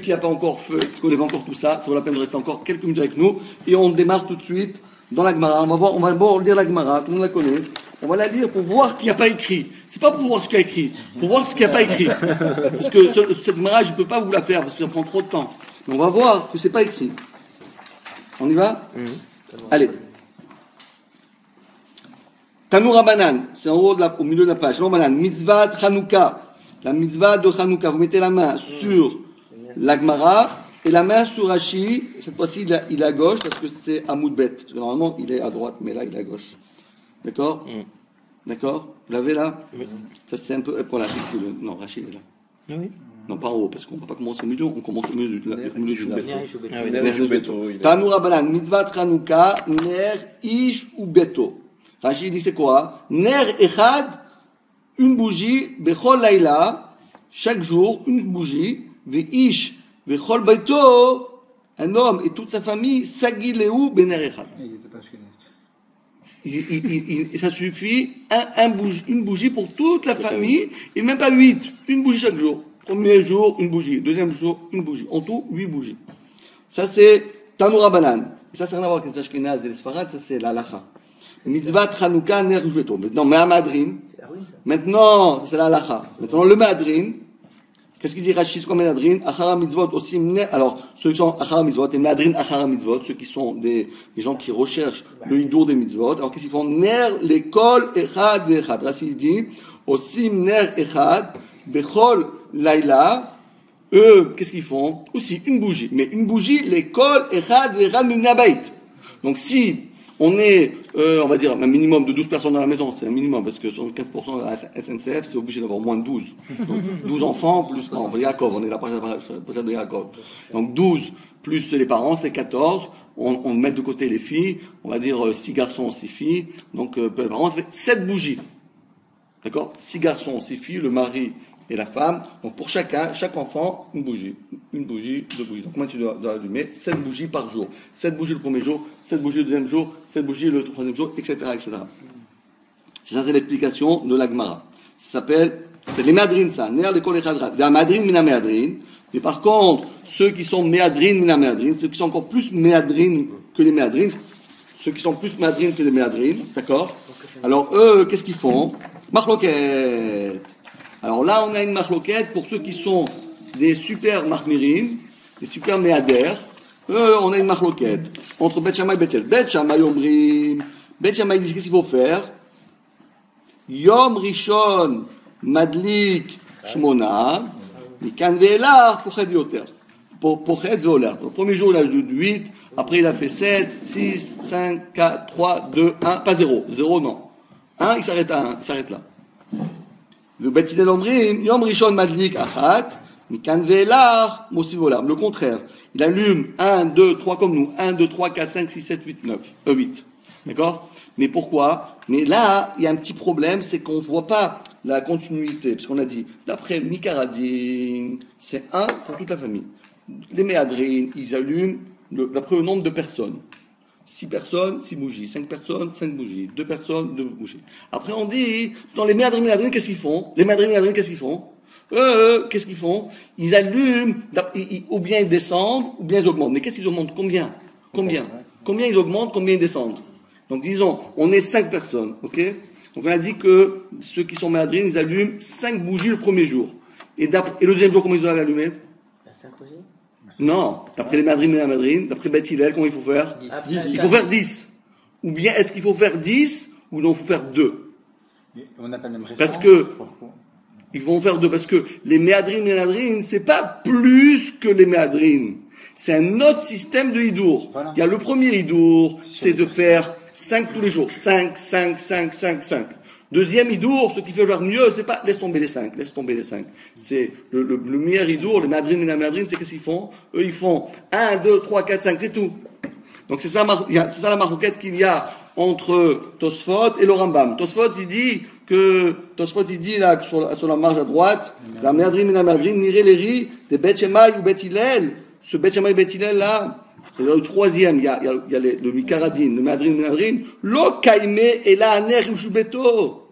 Qui n'a pas encore fait, qui ne connaît pas encore tout ça, ça vaut la peine de rester encore quelques minutes avec nous. Et on démarre tout de suite dans la Gemara. On va d'abord lire la Gemara, tout le monde la connaît. On va la lire pour voir ce qu'il n'y a pas écrit. C'est pas pour voir ce qu'il y a écrit, pour voir ce qu'il n'y a pas écrit. Parce que cette Gemara, je ne peux pas vous la faire, parce que ça prend trop de temps. Mais on va voir que c'est pas écrit. On y va? Allez. Tanoura Banan, c'est en haut au milieu de la page. Tanoura Banan, mitzvah de Hanouka. La mitzvah de Hanouka. Vous mettez la main sur la Gemara et la main sur Rashi. Cette fois-ci, il est à gauche parce que c'est Hamoud Bet. Parce que normalement, il est à droite, mais là, il est à gauche. D'accord? D'accord? Vous l'avez là? Oui. Ça, c'est un peu. Voilà, c'est le. Non, Rashi est là. Oui. Non, pas en haut, parce qu'on ne va pas commencer au milieu, on commence au milieu du Beto. Tanoura Banan, mitzvah Hanouka, ner, ish ou Beto. Rashi dit c'est quoi? Ner echad, une bougie, bechol laïla, chaque jour, une bougie, ve'ish, bechol baito, un homme et toute sa famille, sagileu bener echad. Ça suffit, une bougie pour toute la famille, et même pas 8, une bougie chaque jour. Premier jour, une bougie. Deuxième jour, une bougie. En tout, 8 bougies. Ça, c'est Tanoura Banan. Ça, c'est rien à voir avec les Ashkenaz et les Sfarad, ça, c'est la halacha. Mitzvah Hanouka ner beto. Maintenant, Mehamadrin. Maintenant, c'est la halacha. Maintenant, le Mehamadrin. Qu'est-ce qu'il dit Rashi comme Mehamadrin? Achara mitzvot aussi. Alors, ceux qui sont Achara mitzvot, et Mehamadrin Achara mitzvot, ceux qui sont des gens qui recherchent le hidour des mitzvot. Alors, qu'est-ce qu'ils font? Ner l'école echad ve'echad. Rashi dit aussi ner echad bechol laïla. Eux, qu'est-ce qu'ils font? Aussi une bougie. Mais une bougie, l'école echad ve'echad minabait. Donc, si on est, on va dire, un minimum de 12 personnes dans la maison, c'est un minimum, parce que 75% de la SNCF, c'est obligé d'avoir moins de 12. Donc, 12 enfants, plus, non, Yaakov, on est là, de Yaakov. Donc, 12, plus les parents, c'est 14. On met de côté les filles, on va dire 6 garçons, 6 filles. Donc, les parents, ça fait 7 bougies. D'accord? 6 garçons, 6 filles, le mari et la femme. Donc, pour chaque enfant, une bougie. Une bougie, 2 bougies. Donc, moi, tu dois allumer 7 bougies par jour. 7 bougies le premier jour, 7 bougies le deuxième jour, 7 bougies le troisième jour, etc., etc. Ça, c'est l'explication de la Gemara. Ça s'appelle, c'est les Mehamadrin, ça. Ner l'école echad. La Mehamadrin, mina Mehamadrin. Mais par contre, ceux qui sont Mehamadrin, mina Mehamadrin, ceux qui sont encore plus Mehamadrin que les Mehamadrin, ceux qui sont plus Mehamadrin que les Mehamadrin, d'accord? Alors, eux, qu'est-ce qu'ils font? Machloket. Alors là, on a une machloquette pour ceux qui sont des super mahmirim, des super méadères. On a une machloquette entre Bet Shammai et Bet Hillel. Bet Shammai omrim. Bet Shammai dit qu'est-ce qu'il faut faire? Yom Rishon Madlik Shmona Mikan Ve'elar Pochet Yoter. Pochet Ve'oler. Le premier jour, il a ajouté 8. Après, il a fait 7, 6, 5, 4, 3, 2, 1. Pas 0. 0, non. 1, il s'arrête à 1. Il s'arrête là. Le Bet Hillel omrim, Yom Rishon Madlik Achat, Mikan Ve'elar Mosiv Olam. Le contraire. Il allume 1, 2, 3 comme nous. 1, 2, 3, 4, 5, 6, 7, 8, 9. 8. D'accord? Mais pourquoi? Mais là, il y a un petit problème, c'est qu'on ne voit pas la continuité. Parce qu'on a dit, d'après Mikaradin, c'est 1 pour toute la famille. Les Mehamadrin, ils allument d'après le nombre de personnes. 6 personnes, 6 bougies. 5 personnes, 5 bougies. 2 personnes, 2 bougies. Après, on dit, dans les Mehamadrin, qu'est-ce qu'ils font? Les Mehamadrin, qu'est-ce qu'ils font? Qu'est-ce qu'ils font? Ils allument, ou bien ils descendent, ou bien ils augmentent. Mais qu'est-ce qu'ils augmentent? Combien ils augmentent, combien ils descendent? Donc, disons, on est 5 personnes, ok? Donc, on a dit que ceux qui sont Mehamadrin, ils allument 5 bougies le premier jour. Et le deuxième jour, comment ils doivent allumer? 5 bougies? Non, d'après les Mehamadrin, d'après Bet Hillel, comment il faut faire? 10. Il faut faire 10. Ou bien est-ce qu'il faut faire 10 ou non, il faut faire 2? Mais on n'a pas le même référent. Parce que ils vont faire 2 parce que les Mehamadrin, c'est pas plus que les Mehamadrin. C'est un autre système de hidour. Voilà. Il y a le premier hidour, c'est de faire 5 tous les jours. 5, 5, 5, 5, 5. Deuxième hidour, ce qui fait leur mieux, c'est pas laisse tomber les 5. C'est le meilleur hidour, les Mehamadrin, c'est qu'est-ce qu'ils font? Eux, ils font 1, 2, 3, 4, 5, c'est tout. Donc c'est ça la marquette qu'il y a entre Tosfot et le Rambam. Tosfot il dit là sur la marge à droite, la Mehamadrin, niré les ri, des Bet Shammai ou Bet Hillel. Ce Bet Shammai et Bet Hillel là, c'est le troisième, il y a le Mikaradin, le Mehamadrin, lo kaime et la aner ushubeto.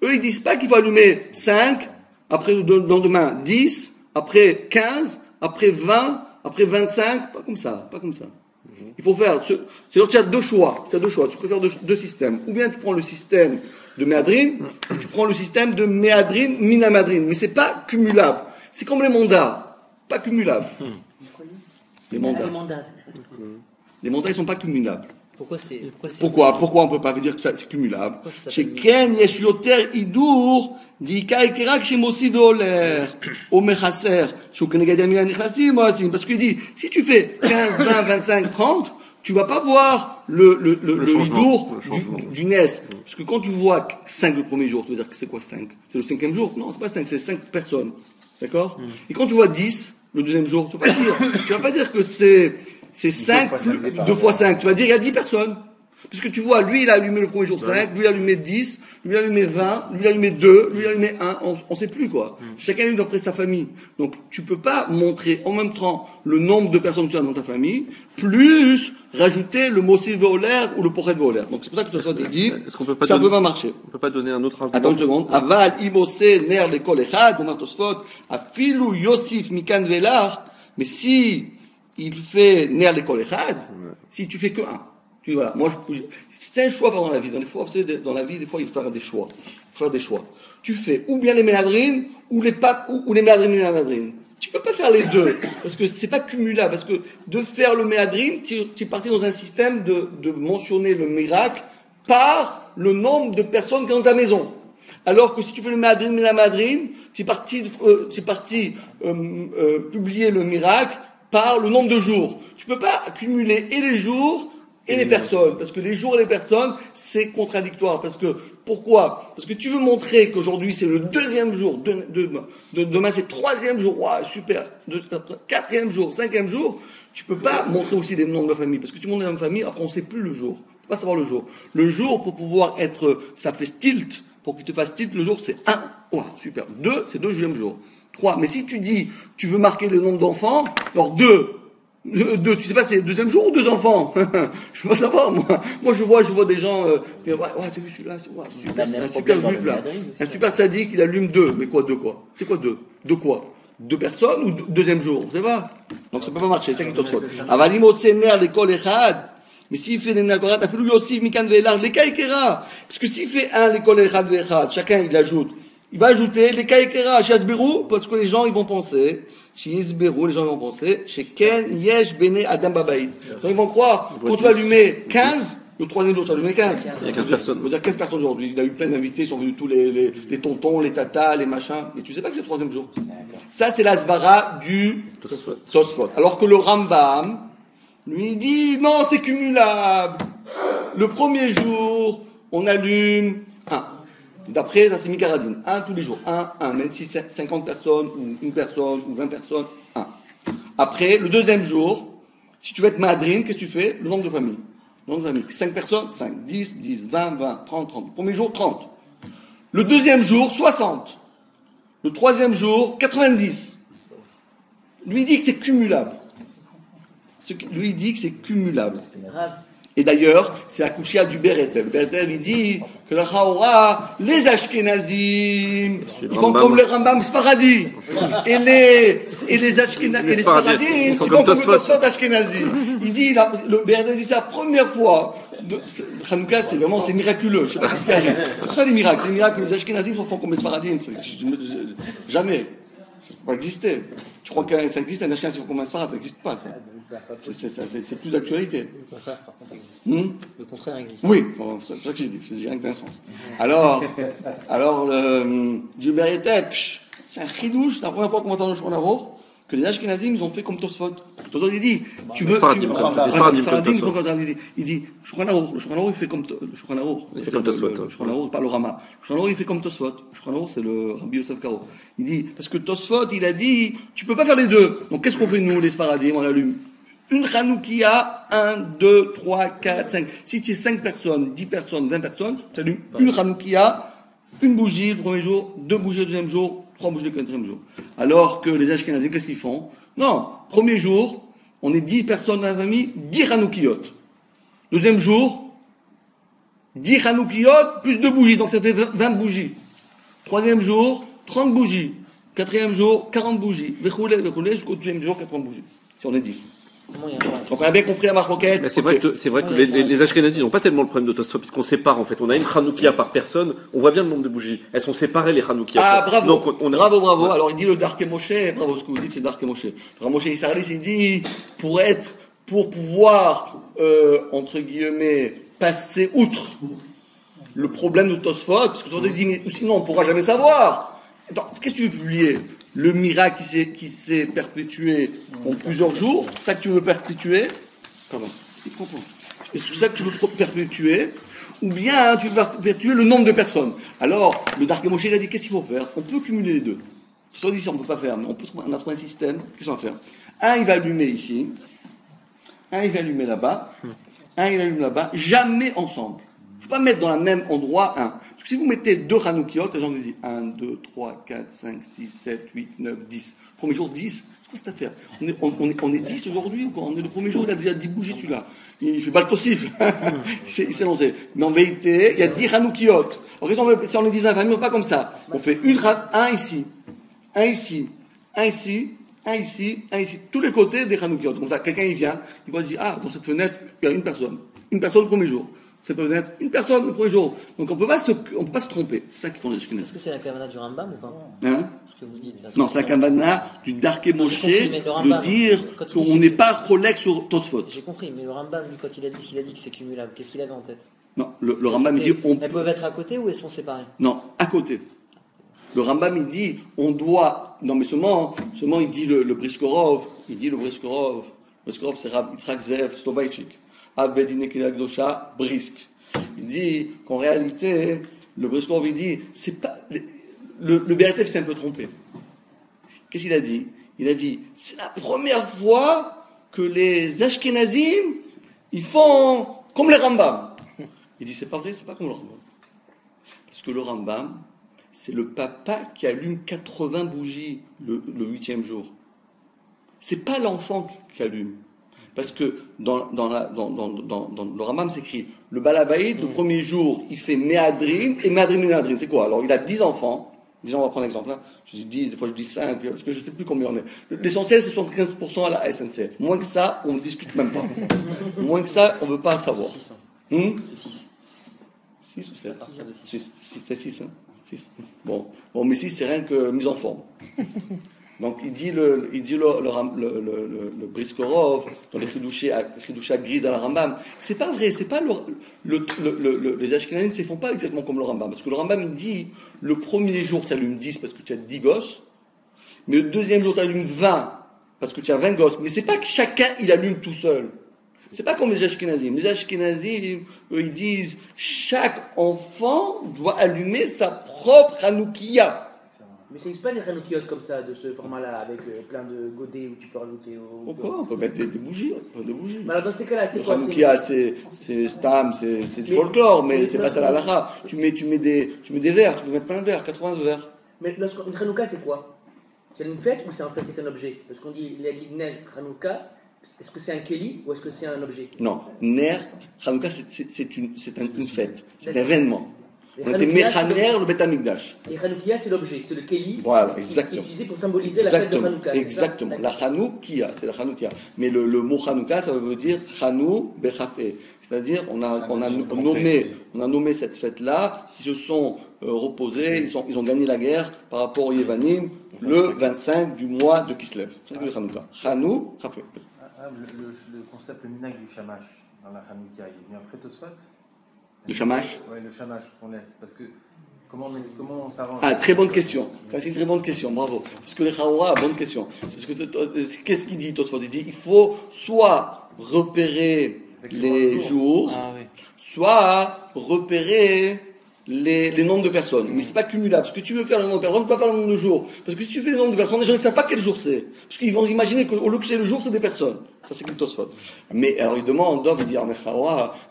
Eux, ils disent pas qu'il faut allumer 5, après le lendemain 10, après 15, après 20, après 25, pas comme ça. Il faut faire, c'est-à-dire tu as deux choix, tu peux faire deux systèmes. Ou bien tu prends le système de méadrine, ou tu prends le système de méadrine, minamadrine. Mais c'est pas cumulable. C'est comme les mandats, pas cumulable. Les mandats, ils sont pas cumulables. Pourquoi on peut pas dire que ça, c'est cumulable? Chez Ken yesh yoter idur d'ika ikera kshimosi veoler au mechaser shu kenegad yamim hanichnasim moatzim, parce qu'il dit si tu fais 15, 20, 25, 30, tu vas pas voir le idur du nes, parce que quand tu vois 5 le premier jour, tu veux dire que c'est quoi 5? C'est le 5e jour? Non, c'est pas 5, c'est 5 personnes, d'accord? Et quand tu vois 10 le deuxième jour, tu vas pas dire que c'est 5, 2 fois 5. Tu vas dire, il y a 10 personnes. Parce que tu vois, lui, il a allumé le premier jour 5, lui, il a allumé 10, lui, il a allumé 20, lui, il a allumé 2, lui, il a allumé 1. On sait plus, quoi. Chacun allume d'après sa famille. Donc, tu peux pas montrer en même temps le nombre de personnes que tu as dans ta famille, plus rajouter le mot veolaire ou le porret veolaire. Donc, c'est pour ça que tu as dit, ça ne peut pas marcher. On peut pas donner un autre argument. Attends une seconde. Aval, imose, ner, l'école echad, Omar Tosfot, afilu, Yosif, mikan velar, mais si il fait ner l'école echad, si tu fais que un. Voilà, c'est un choix à faire dans la vie. Dans la vie, des fois, il faut faire des choix. Tu fais ou bien les méadrines, ou les méadrines et les méadrines. Tu peux pas faire les deux, parce que c'est pas cumulable, parce que de faire le méadrine, tu es parti dans un système de mentionner le miracle par le nombre de personnes qui sont dans ta maison. Alors que si tu fais le méadrine et la méadrine, tu es parti publier le miracle par le nombre de jours. Tu peux pas accumuler et les jours et les personnes, parce que les jours et les personnes, c'est contradictoire. Parce que, pourquoi? Parce que tu veux montrer qu'aujourd'hui c'est le 2e jour, demain c'est 3e jour, waouh, super, 4e jour, 5e jour, tu peux pas montrer aussi des noms de la famille, parce que tu montres la même famille, après on sait plus le jour. Tu peux pas savoir le jour. Le jour, pour pouvoir ça fait tilt, pour qu'il te fasse tilt, le jour c'est 1, waouh, super. 2, c'est 2e jour. 3, mais si tu dis, tu veux marquer le nombre d'enfants, alors 2, tu sais pas, c'est le 2e jour ou 2 enfants? Je peux pas savoir, moi. Moi, je vois des gens, ouais, c'est vu celui-là, super, un super juif, là. Un super sadique, il allume 2. Mais quoi, 2 quoi? C'est quoi 2? 2 quoi? 2 personnes ou 2e jour? On sait pas. Donc, ça peut pas marcher, c'est ça qui te saute. Avalim au sénère, l'école echad. Mais s'il fait les nagorat, il a fallu aussi, mikan velar, les kaikera. Parce que s'il fait un, l'école echad vechad, chacun, il ajoute. Il va ajouter les kaikera, chez Asberou, parce que les gens, ils vont penser, chez Isberou, les gens vont penser, chez Ken, Yesh, Bene, Adam, Babaïd. Donc ils vont croire, quand tu vas allumer 15, le 3e jour, tu vas allumer 15. Il y a 15 personnes. On veut dire 15 personnes aujourd'hui. Il a eu plein d'invités, ils sont venus tous les tontons, les tatas, les machins. Mais tu sais pas que c'est le 3e jour. Ça, c'est la svara du Tosfot. Alors que le Rambam, lui, dit, non, c'est cumulable. Le premier jour, on allume 1. D'après, ça c'est Mikaradine. 1 tous les jours. 1. Même si c'est 50 personnes, ou 1 personne, ou 20 personnes, 1. Après, le 2e jour, si tu veux être madrine, qu'est-ce que tu fais? Le nombre de familles. 5 personnes, 5. 10, 20, 30. Le premier jour, 30. Le 2e jour, 60. Le 3e jour, 90. Lui, il dit que c'est cumulable. Lui, il dit que c'est cumulable. Et d'ailleurs, c'est accouché à du Beretev. Le Beretev, il dit que la Chaora, les Ashkenazim, ils font comme le Rambam Sfaradi. Et les Ashkenazim, et les Sfaradim, ils font comme le Tosfot Ashkenazi. Il dit, le Beretev dit, c'est la première fois. Hanouka, c'est miraculeux. Je sais pas ce qui arrive. C'est pour ça les miracles. C'est les miracles que les Ashkenazim font comme les Sfaradim. Jamais. Ça ne peut pas exister. Tu crois que ça existe un Ashkenaz qui font comme un Sfarad? Ça n'existe pas, ça. C'est plus d'actualité. Le contraire existe. Oui, c'est ça que j'ai dit. Je dis rien que Vincent. Alors, du Beretev, c'est un chidouche. C'est la première fois qu'on entend le Shulchan Aruch que les Ashkenazim, ils ont fait comme Tosfot. Tosfot, il dit, tu veux, les Sfaradim ils font comme ça. Il dit, le Shulchan Aruch, il fait comme Tosfot. Il fait comme Tosfot. Le Shulchan Aruch, pas le Rama. Le Shulchan Aruch, il fait comme Tosfot. Le Shulchan Aruch, c'est le Rabbi Yosef Karo. Il dit, parce que Tosfot, il a dit, tu peux pas faire les deux. Donc, qu'est-ce qu'on fait, nous, les Sfaradim? On allume une Hanoukia, 1, 2, 3, 4, 5. Si tu es 5 personnes, 10 personnes, 20 personnes, tu allumes une Hanoukia, une bougie le premier jour, 2 bougies le 2e jour, 3 bougies le 4e jour. Alors que les Ashkenazim, qu'est-ce qu'ils font? Non, premier jour, on est 10 personnes dans la famille, 10 Hanoukiyot. 2e jour, 10 Hanoukiyot plus 2 bougies, donc ça fait 20 bougies. 3e jour, 30 bougies. Quatrième jour, 40 bougies. Vechoulé, jusqu'au deuxième jour, 80 bougies. Si on est 10. Comment il y a un Donc on a bien compris la marroquette. Mais c'est vrai que les Ashkénazis n'ont pas tellement le problème de Tosfot, puisqu'on sépare en fait. On a une Hanoukia par personne, on voit bien le nombre de bougies. Elles sont séparées les Hanoukia. Ah, bravo. Donc, Bravo. Alors il dit le Dark et Moshe, bravo ce que vous dites, c'est Dark et Moshe. Alors Moshe Israël, il dit, pour pouvoir, entre guillemets, passer outre le problème de Tosfot, parce que Tosfot dit, mais sinon on ne pourra jamais savoir. Attends, qu'est-ce que tu veux publier? Le miracle qui s'est perpétué en plusieurs jours, c'est ça que tu veux perpétuer? Comment? Est-ce que c'est ça que tu veux perpétuer? Ou bien tu veux perpétuer le nombre de personnes? Alors, le Dark Moshe, il a dit, qu'est-ce qu'il faut faire? On peut cumuler les deux. Soit dit, on ne peut pas faire, mais on a trouvé un système. Qu'est-ce qu'on va faire? Un, il va allumer ici. Un, il va allumer là-bas. Un, il allume là-bas. Jamais ensemble. Il ne faut pas mettre dans le même endroit un. Parce que si vous mettez deux Hanoukiot, les gens vous disent 1, 2, 3, 4, 5, 6, 7, 8, 9, 10. Premier jour, 10. C'est quoi cette affaire? On est 10 aujourd'hui ou quoi? On est le premier jour, il a déjà 10 bougies celui-là. Il fait baltossif. Il s'est lancé. Mais en vérité, il y a 10 Hanoukiot. Alors, si on est 10 dans la famille, on ne fait pas comme ça. On fait un ici, un ici, un ici, un ici, un ici. Tous les côtés des Hanoukiot. Donc ça, quelqu'un il vient, il va dire, ah, dans cette fenêtre, il y a une personne. Une personne le premier jour. Ça peut être une personne le premier jour. Donc on peut pas se tromper. C'est ça qu'ils font les Ashkénazes. Est-ce que c'est la Kavana du Rambam ou pas? Hein? Ce que vous dites là. Non, c'est la Kavana du Dark et Moshe de dire qu'on dit n'est pas Cholek sur Tosfot. J'ai compris, mais le Rambam, lui, quand il a dit ce qu'il a dit que c'est cumulable, qu'est-ce qu'il avait en tête? Non, le Rambam dit Elles peuvent être à côté ou elles sont séparées? Non, à côté. Le Rambam il dit on doit. Non mais seulement il dit le Briskorov. Il dit le Briskorov. Briskorov c'est Rab Yitzhak Zev Slovaïchik. Abedine Kilagdosha Brisk. Il dit qu'en réalité, le Briskorov il dit c'est pas. Le BRTF s'est un peu trompé. Qu'est-ce qu'il a dit? Il a dit c'est la première fois que les Ashkenazim ils font comme les Rambam. Il dit c'est pas vrai, c'est pas comme le Rambam. Parce que le Rambam, c'est le papa qui allume 80 bougies le 8e jour. C'est pas l'enfant qui allume. Parce que dans le Rambam, c'est écrit le Balabaïd, le premier jour, il fait Méadrine et Méadrine. C'est quoi? Alors, il a 10 enfants. Disons, on va prendre un exemple. Hein. Je dis 10, des fois je dis 5, parce que je ne sais plus combien on est. L'essentiel, c'est 75% à la SNCF. Moins que ça, on ne discute même pas. Moins que ça, on ne veut pas savoir. C'est 6. C'est 6. 6 ou 7? C'est 6, hein? 6. Bon, mais 6, c'est rien que mise en forme. Donc, il dit le Briskorov, dans les Chidoucha grises à la Rambam. C'est pas vrai, c'est pas les Ashkenazim ne se font pas exactement comme le Rambam. Parce que le Rambam, il dit, le premier jour, tu allumes 10 parce que tu as 10 gosses. Mais le deuxième jour, tu allumes 20 parce que tu as 20 gosses. Mais c'est pas que chacun, il allume tout seul. C'est pas comme les Ashkenazim. Les Ashkenazim, eux, ils disent, chaque enfant doit allumer sa propre Hanoukia. Mais ça n'existe pas des Hanoukiot comme ça, de ce format-là, avec plein de godets où tu peux rajouter Pourquoi? On peut mettre des bougies. Mais alors dans ces cas-là, c'est le quoi? Hanoukia, c'est Stam, c'est du folklore, mais c'est pas ça la lacha. Tu mets des verres, tu peux mettre plein de verres, 80 verres. Mais une Hanouka, c'est quoi? C'est une fête ou c'est en fait c'est un objet? Parce qu'on dit les Ner Hanouka, est-ce que c'est un Kéli ou est-ce que c'est un objet? Non, Ner, Hanouka, c'est une fête, c'est un événement. On était Hanoukia, Mechaner, le Beth Amikdash. Et Hanoukia, c'est l'objet, c'est le Kéli. Voilà, qui est exactement. utilisé pour symboliser la fête de Hanouka. Exactement. La Hanoukia, c'est la Hanoukia. Mais le mot Hanouka, ça veut dire Hanou Bechafé. C'est-à-dire, on a nommé cette fête-là, qui se sont reposés, ils ont gagné la guerre par rapport aux Yevanim, le 25 du mois de Kislev. C'est ça que le Hanouka. Hanou, Chafé. Le concept, le minag du shamash dans la Hanouka, il est venu après Tosfot? Le shamash? Oui, le shamash qu'on laisse. Parce que comment on s'arrange? Ah, très bonne question. Ça, c'est une très bonne question. Bravo. Parce que les Chaoura, bonne question. Qu'est-ce qu'il dit, Tosfot? Il dit il faut soit repérer les jours, soit repérer les nombres de personnes. Mais c'est pas cumulable. Parce que tu veux faire le nombre de personnes, tu peux pas faire le nombre de jours. Parce que si tu fais le nombre de personnes, les gens ne savent pas quel jour c'est. Parce qu'ils vont imaginer qu'au lieu que c'est le jour, c'est des personnes. Ça, c'est Tosfot. Mais alors, il demande, il dit,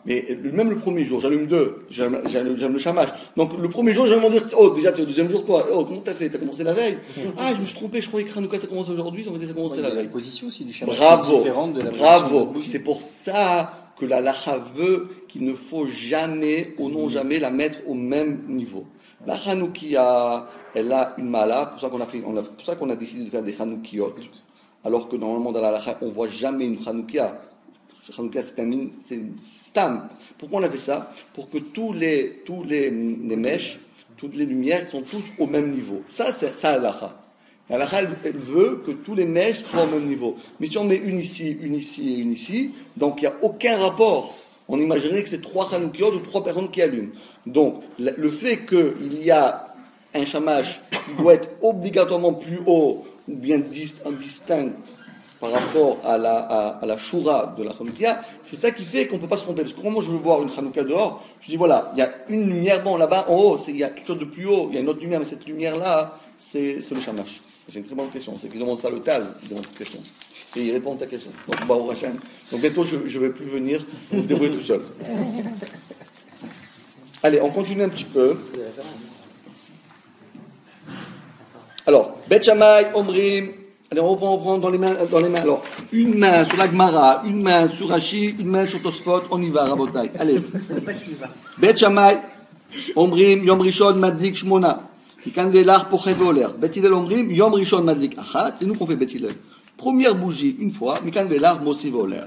mais même le premier jour, j'allume 2, j'allume le shamash. Donc, le premier jour, j'allais dire, oh, déjà, tu es le deuxième jour, toi. Oh, comment t'as fait? T'as commencé la veille? Ah, je me suis trompé, je croyais que Hanouka, ça commence aujourd'hui, ils ont dit, ça commence la veille. La position aussi du shamash Bravo. est différente de la Bravo. C'est pour ça que la lacha veut qu'il ne faut jamais, au non jamais, la mettre au même niveau. La Hanoukia, elle a une mala, pour ça qu'on a décidé de faire des Hanoukiot. Alors que normalement dans la halakha, on ne voit jamais une Hanoukia. Hanoukia, c'est stam. Pourquoi on a fait ça? Pour que tous les mèches, toutes les lumières sont tous au même niveau. Ça, c'est ça halakha. La halakha, elle veut que tous les mèches soient au même niveau. Mais si on met une ici et une ici, donc il n'y a aucun rapport. On imaginerait que c'est 3 Hanoukiot ou 3 personnes qui allument. Donc, le fait qu'il y a un shamash qui doit être obligatoirement plus haut ou bien distinct par rapport à la shura de la Hanoukia, c'est ça qui fait qu'on ne peut pas se tromper. Parce que quand moi je veux voir une Hanouka dehors, je dis voilà, il y a une lumière, bon là-bas en haut, il y a quelque chose de plus haut, il y a une autre lumière, mais cette lumière-là, c'est le shamash. C'est une très bonne question. C'est qu'ils demandent ça le Taz, ils demandent cette question. Et ils répondent à ta question. Donc, Baruch Hashem. Donc bientôt, je ne vais plus venir, vous débrouiller tout seul. Allez, on continue un petit peu. Alors, Bet Shammai, Omrim. Allez, on reprend dans les mains. Alors, une main sur la Gemara, une main sur Rashi, une main sur Tosfot. On y va, Rabotai. Allez. Bet Shammai, Omrim, Yom Rishon, Madlik, Shmona. Mikan Velar, Pochet Veoler. Bet Hillel, Omrim, Yom Rishon, Madlik, Achat. C'est nous qu'on fait Bet Hillel. Première bougie, une fois. Mikan Velar, Mossi Veoler.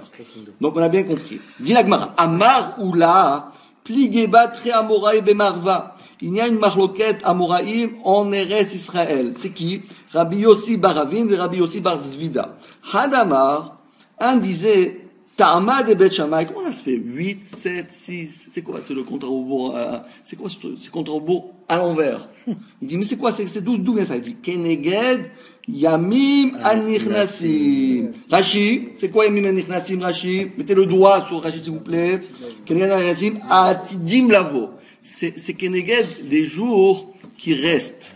Donc, on a bien compris. Dit la Gemara, Amar ou la, Pligeba, Tre Amoraï, Bemarva. Il y a une marloquette Amoraïm en Eretz Israël. C'est qui? Rabbi Yossi bar Ravin et Rabbi Yossi bar Zvida. Hadamar, un disait, Ta'ama de Bet Shammai. Comment ça se fait? 8, 7, 6. C'est quoi? C'est le compte à rebours, c'est quoi ce compte à rebours à l'envers? Il dit, mais c'est quoi? C'est d'où vient ça? Il dit, Keneged Yamim Anichnasim. Rashi, c'est quoi Yamim Anichnasim, Rashi? Mettez le doigt sur Rashi, s'il vous plaît. Keneged Anichnasim, Atidim Lavo. C'est Keneged les jours qui restent.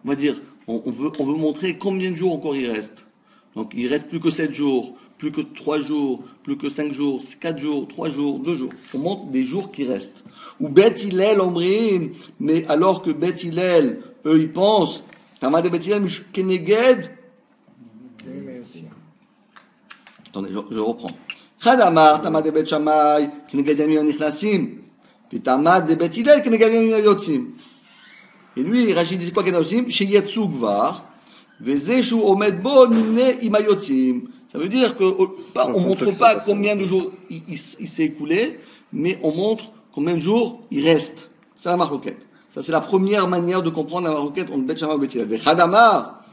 On va dire, on veut montrer combien de jours encore il reste. Donc il reste plus que 7 jours, plus que 3 jours, plus que 5 jours, 4 jours, 3 jours, 2 jours. On montre des jours qui restent. Ou Bet Hillel Omrim, mais alors que Bet Hillel, eux ils pensent, Tamad de Bet Hillel, Keneged. Attendez, je reprends. Chadamar, Tamad de Bet Shammai, Keneged Yamim Anichnasim. Et Tamad de Bet Hillel, Keneged Yamim Yotzim. Et lui, Rachid dit quoi qu'il y a aussi? Chez Yatsu Gvar, Vezeshu Omed Bo Nimne Imayotzim. Ça veut dire que on montre pas combien de jours il s'est écoulé, mais on montre combien de jours il reste. C'est la marloquette. Ça, c'est la première manière de comprendre la marloquette entre Bet Shammai et Bet Hillel. Mais Hadamar,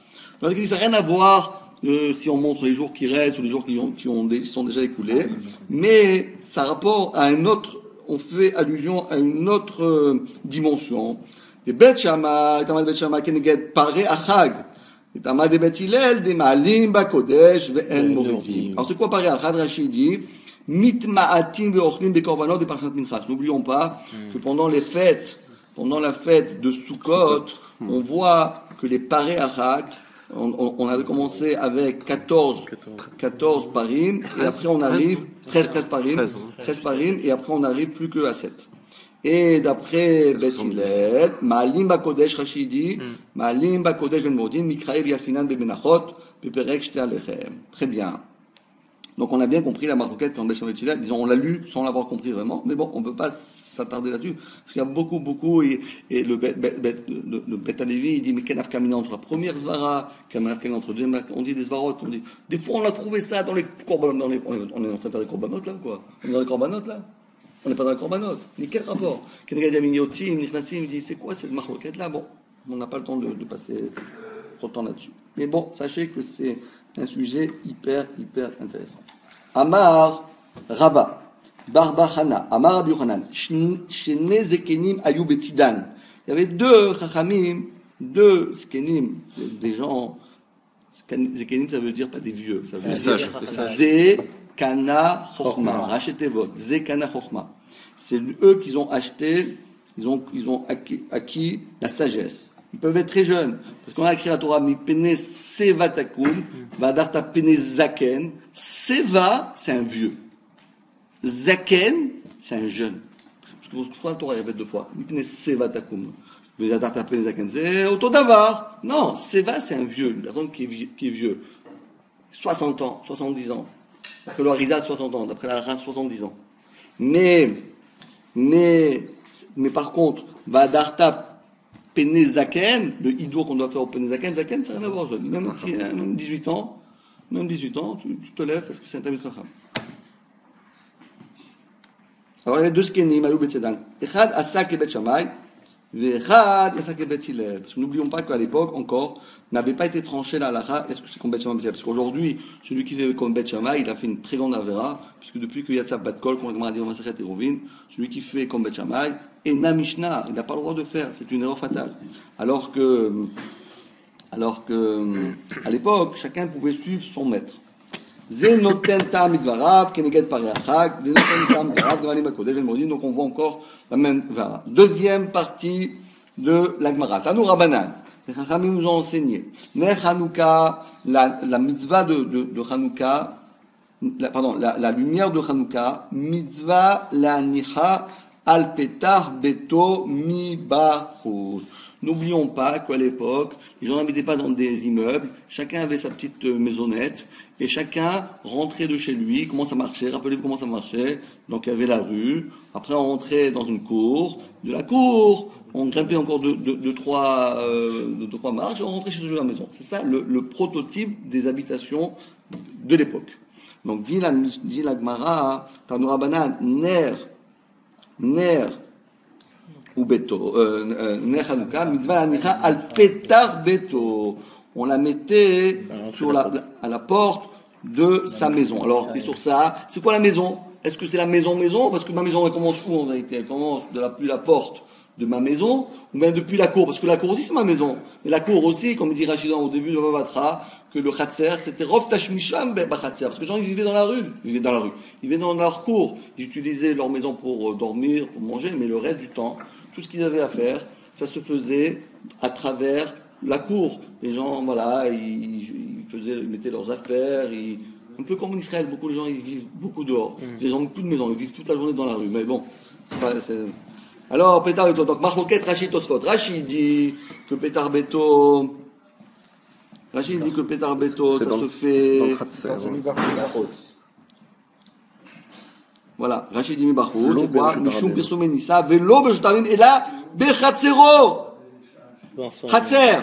ça n'a rien à voir si on montre les jours qui restent ou les jours qui sont déjà écoulés, mais ça a rapport à un autre, on fait allusion à une autre dimension. Et Bet Shammai, Tamad Bet Shammai, Keneged Paré Achag. Et Tamad Bet Hillel, des Maalim Bakodesh, Ve'en Moridim. Alors c'est quoi Paré Achag? Rashi dit, Mitma'atim Ve'ochlim Bekorbanot de Parashat Minchas. N'oublions pas que pendant la fête de Sukkot, on voit que les Paré Achag, on avait commencé avec 14 parim, et après on arrive, 13 parim, et après on arrive plus que à 7. Et d'après Bet Hillel, Ma'alim Bakodesh, Rashi dit, Ma'alim Bakodesh Ben Modim, Mikraël Yalfinan Bebenachot, Beperek Shte Alechem. Très bien. Donc on a bien compris la marloquette quand Bet Hillel, disons, on l'a lu sans l'avoir compris vraiment, mais bon, on ne peut pas s'attarder là-dessus, parce qu'il y a beaucoup, et le Bet Halevi, il dit, mais quel afkamina entre la première zvara, quel afkamina entre deux, on dit des zvarot, on dit, des fois on a trouvé ça dans les korbanot, on est en train de faire des korbanot là ou quoi? On est dans les korbanot là? On n'est pas dans les korbanot. Ni quel rapport? Keneged Yamim Yotzim, Nichnasim, il dit, c'est quoi cette marloquette là? Bon, on n'a pas le temps de passer trop de temps là-dessus. Mais bon, sachez que c'est un sujet hyper intéressant. Amar Rabba, Barbachana, Amar Rabbi Yochanan, Shene Zekenim Ayu Betzidan. Il y avait 2 chachamim, 2 zkenim, des gens. Zekenim, ça veut dire pas des vieux, ça veut dire Zekana Chochma, Rachetevot, Zekana Chochma. C'est eux qui ont acheté, ils ont acquis la sagesse. Ils peuvent être très jeunes. Parce qu'on a écrit la Torah, Mipene Seva Takun, Vadarta Pene Zaken. Seva, c'est un vieux. Zaken, c'est un jeune. Parce que pourquoi la Torah répète 2 fois? Mipene Seva Takun. Vadarta Pene Zaken. C'est autodavar. Non, Seva, c'est un vieux. Une personne qui est vieux. 60 ans, 70 ans. D'après le Harizal, 60 ans. D'après la race, 70 ans. Mais par contre, Vadarta Pénézaken, le hidour qu'on doit faire au Pénézaken, Zaken, ça n'a rien à voir, même 18 ans, tu te lèves parce que c'est un Tamid Chacham. Alors il y avait deux skenim, Ayou Betzedan. Echad Asak et Bet Shammai, Vechad Asak et Bet Hillel. Parce que n'oublions pas qu'à l'époque, encore, n'avait pas été tranché la halakha, est-ce que c'est comme Bet Shammai? Parce qu'aujourd'hui, celui qui fait comme Bet Shammai, il a fait une très grande avera, puisque depuis qu'il y a Tzav Bat Kol, comme on a dit dans Masechet Eruvin, celui qui fait comme Bet Shammai, et na Mishnah, il n'a pas le droit de faire, c'est une erreur fatale. Alors que, à l'époque, chacun pouvait suivre son maître. Donc on voit encore la même vara. Deuxième partie de l'Agmara. Tanou Rabbanan. Les Chachamim nous ont enseigné. Ne Hanouka, la mitzvah de Hanouka, la lumière de Hanouka, mitzvah la nicha al petar beto mi bachus. N'oublions pas qu'à l'époque, les gens n'habitaient pas dans des immeubles, chacun avait sa petite maisonnette, et chacun rentrait de chez lui. Comment ça marchait? Rappelez-vous comment ça marchait. Donc il y avait la rue, après on rentrait dans une cour, de la cour, on grimpait encore de trois marches, et on rentrait chez la maison. C'est ça le prototype des habitations de l'époque. Donc dit la Gemara, Tanu Rabbanan, ner ou beto, ner Hanouka, mitzvah l'anicha al petar beto. On la mettait à la porte de sa maison. Alors, et sur ça, c'est quoi la maison? Est-ce que c'est la maison? Parce que ma maison, elle commence où en réalité? Elle commence depuis la porte de ma maison, ou bien depuis la cour? Parce que la cour aussi, c'est ma maison. Mais la cour aussi, comme dit Rachidan au début de Babatra, que le Khatser, c'était Rov Tashmisham Khatser. Parce que les gens, ils vivaient dans la rue. Ils vivaient dans leur cour. Ils utilisaient leur maison pour dormir, pour manger, mais le reste du temps, tout ce qu'ils avaient à faire, ça se faisait à travers la cour. Les gens, voilà, ils mettaient leurs affaires, un peu comme en Israël, beaucoup de gens, ils vivent beaucoup dehors. Les gens n'ont plus de maison, ils vivent toute la journée dans la rue. Mais bon, Alors, Pétar Beto, donc Marloquet, Rachid Tosfot. Rachid dit que Pétar Beto, ça se fait. Voilà, Rachid dit Mibachut, c'est quoi? Mishum Pirsoum Enissa, Velo Bejtamim, et là, Bechatzero! Khatser!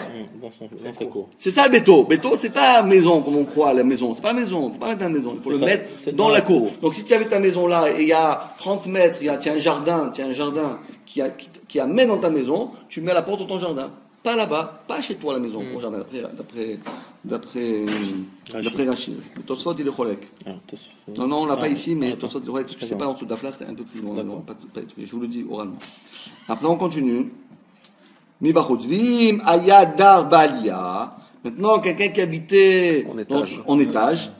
C'est ça le béto. Béto, c'est pas maison comme on croit, la maison. C'est pas maison. Faut pas mettre dans la maison. Il faut le mettre dans la cour. Donc si tu avais ta maison là et il y a 30 mètres, tu as un jardin qui amène dans ta maison, tu mets à la porte de ton jardin. Pas là-bas, pas chez toi à la maison, au jardin, d'après Rachid. Tosfot, il est cholek. Non, on l'a pas ici, mais Tosfot, il est cholek, parce que c'est pas en dessous d'Afla, c'est un peu plus loin. Je vous le dis oralement. Après, on continue. Mibachotvim, Ayadar Balia. Maintenant, quelqu'un qui habitait en étage,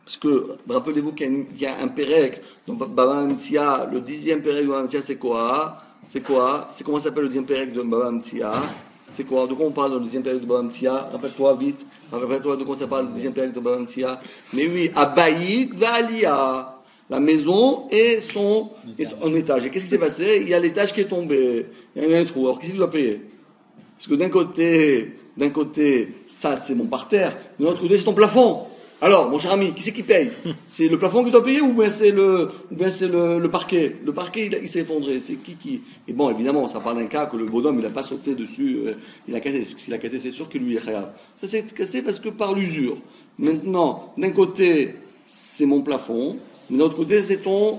parce que, rappelez-vous qu'il y a un Pérec, dans Baba Amtsia, le 10e Pérec de Baba Amtsia, c'est quoi? C'est comment s'appelle le 10e Pérec de Baba Amtsia? C'est quoi? De quoi on parle dans le 10e Pérec de Baba Amtsia? Rappelle-toi vite. Rappelle-toi de quoi ça parle, le 10e Pérec de Baba Amtsia. Mais oui, Abayit Valia. La maison et son étage. Et qu'est-ce qui s'est passé? Il y a l'étage qui est tombé. Il y a un trou. Alors, qu'est-ce qu'il doit payer? Parce que d'un côté, ça, c'est mon parterre. De l'autre côté, c'est ton plafond. Alors, mon cher ami, qui c'est qui paye? C'est le plafond que tu dois payer ou bien c'est le parquet? Le parquet, il s'est effondré. C'est qui? Et bon, évidemment, ça parle d'un cas que le bonhomme, il n'a pas sauté dessus. Il a cassé. S'il a cassé, c'est sûr que lui, il est khayab. Ça s'est cassé parce que par l'usure. Maintenant, d'un côté, c'est mon plafond. Mais de l'autre côté, c'est ton